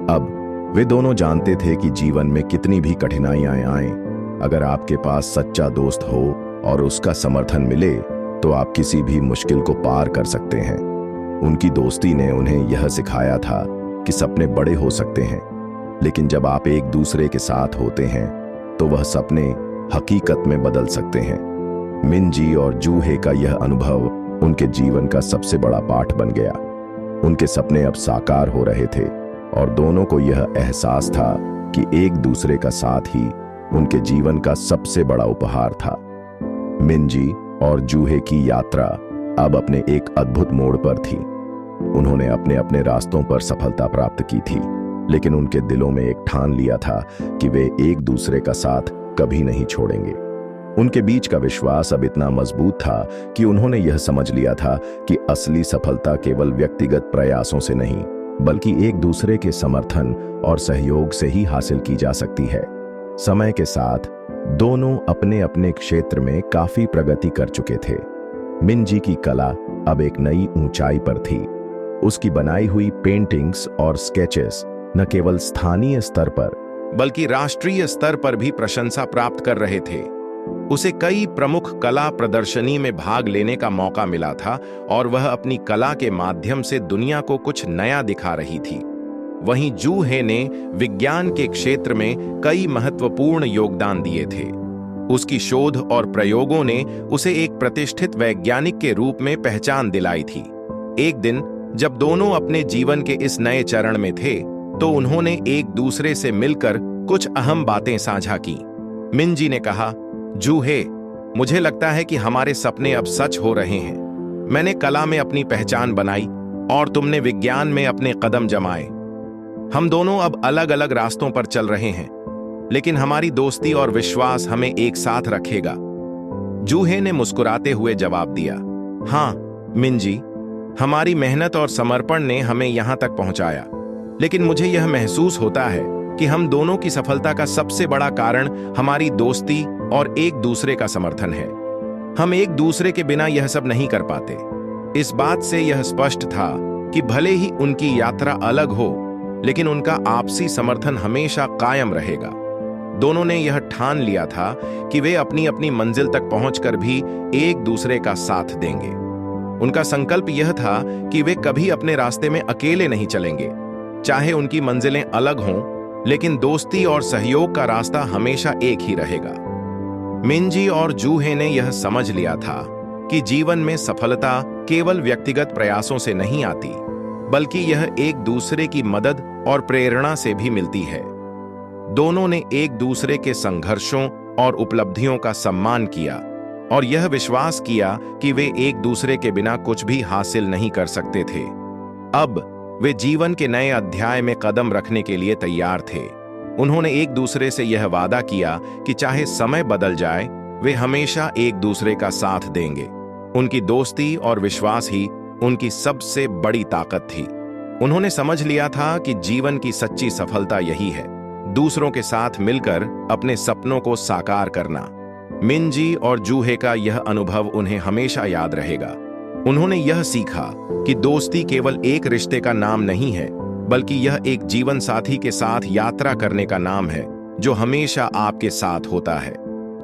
अब वे दोनों जानते थे कि जीवन में कितनी भी कठिनाइयां आएं, अगर आपके पास सच्चा दोस्त हो और उसका समर्थन मिले तो आप किसी भी मुश्किल को पार कर सकते हैं। उनकी दोस्ती ने उन्हें यह सिखाया था कि सपने बड़े हो सकते हैं, लेकिन जब आप एक दूसरे के साथ होते हैं तो वह सपने हकीकत में बदल सकते हैं। मिनजी और जूहे का यह अनुभव उनके जीवन का सबसे बड़ा पाठ बन गया। उनके सपने अब साकार हो रहे थे और दोनों को यह एहसास था कि एक दूसरे का साथ ही उनके जीवन का सबसे बड़ा उपहार था। मिनजी और जूहे की यात्रा अब अपने एक अद्भुत मोड़ पर थी। उन्होंने अपने अपने रास्तों पर सफलता प्राप्त की थी, लेकिन उनके दिलों में एक ठान लिया था कि वे एक दूसरे का साथ कभी नहीं छोड़ेंगे। उनके बीच का विश्वास अब इतना मजबूत था कि उन्होंने यह समझ लिया था कि असली सफलता केवल व्यक्तिगत प्रयासों से नहीं, बल्कि एक दूसरे के समर्थन और सहयोग से ही हासिल की जा सकती है। समय के साथ दोनों अपने अपने क्षेत्र में काफी प्रगति कर चुके थे। मिनजी की कला अब एक नई ऊंचाई पर थी। उसकी बनाई हुई पेंटिंग्स और स्केचेस न केवल स्थानीय स्तर पर बल्कि राष्ट्रीय स्तर पर भी प्रशंसा प्राप्त कर रहे थे। उसे कई प्रमुख कला प्रदर्शनी में भाग लेने का मौका मिला था और वह अपनी कला के माध्यम से दुनिया को कुछ नया दिखा रही थी। वहीं जूहे ने विज्ञान के क्षेत्र में कई महत्वपूर्ण योगदान दिए थे। उसकी शोध और प्रयोगों ने उसे एक प्रतिष्ठित वैज्ञानिक के रूप में पहचान दिलाई थी। एक दिन जब दोनों अपने जीवन के इस नए चरण में थे, तो उन्होंने एक दूसरे से मिलकर कुछ अहम बातें साझा की। मिनजी ने कहा, जूहे, मुझे लगता है कि हमारे सपने अब सच हो रहे हैं। मैंने कला में अपनी पहचान बनाई और तुमने विज्ञान में अपने कदम जमाए। हम दोनों अब अलग अलग रास्तों पर चल रहे हैं, लेकिन हमारी दोस्ती और विश्वास हमें एक साथ रखेगा। जूहे ने मुस्कुराते हुए जवाब दिया, हाँ मिनजी, हमारी मेहनत और समर्पण ने हमें यहां तक पहुंचाया, लेकिन मुझे यह महसूस होता है कि हम दोनों की सफलता का सबसे बड़ा कारण हमारी दोस्ती और एक दूसरे का समर्थन है। हम एक दूसरे के बिना यह सब नहीं कर पाते। इस बात से यह स्पष्ट था कि भले ही उनकी यात्रा अलग हो, लेकिन उनका आपसी समर्थन हमेशा कायम रहेगा। दोनों ने यह ठान लिया था कि वे अपनी अपनी मंजिल तक पहुंचकर भी एक दूसरे का साथ देंगे। उनका संकल्प यह था कि वे कभी अपने रास्ते में अकेले नहीं चलेंगे, चाहे उनकी मंजिलें अलग हों, लेकिन दोस्ती और सहयोग का रास्ता हमेशा एक ही रहेगा। मिनजी और जूहे ने यह समझ लिया था कि जीवन में सफलता केवल व्यक्तिगत प्रयासों से नहीं आती, बल्कि यह एक दूसरे की मदद और प्रेरणा से भी मिलती है। दोनों ने एक दूसरे के संघर्षों और उपलब्धियों का सम्मान किया और यह विश्वास किया कि वे एक दूसरे के बिना कुछ भी हासिल नहीं कर सकते थे। अब वे जीवन के नए अध्याय में कदम रखने के लिए तैयार थे। उन्होंने एक दूसरे से यह वादा किया कि चाहे समय बदल जाए, वे हमेशा एक दूसरे का साथ देंगे। उनकी दोस्ती और विश्वास ही उनकी सबसे बड़ी ताकत थी। उन्होंने समझ लिया था कि जीवन की सच्ची सफलता यही है, दूसरों के साथ मिलकर अपने सपनों को साकार करना। मिनजी और जूहे का यह अनुभव उन्हें हमेशा याद रहेगा। उन्होंने यह सीखा कि दोस्ती केवल एक रिश्ते का नाम नहीं है, बल्कि यह एक जीवन साथी के साथ यात्रा करने का नाम है, जो हमेशा आपके साथ होता है,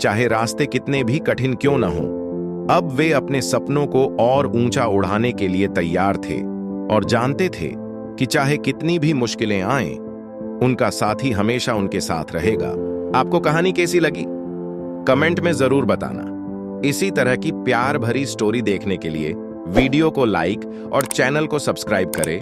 चाहे रास्ते कितने भी कठिन क्यों न हों। अब वे अपने सपनों को और ऊंचा उड़ाने के लिए तैयार थे और जानते थे कि चाहे कितनी भी मुश्किलें आएं, उनका साथी हमेशा उनके साथ रहेगा। आपको कहानी कैसी लगी? कमेंट में जरूर बताना। इसी तरह की प्यार भरी स्टोरी देखने के लिए वीडियो को लाइक और चैनल को सब्सक्राइब करें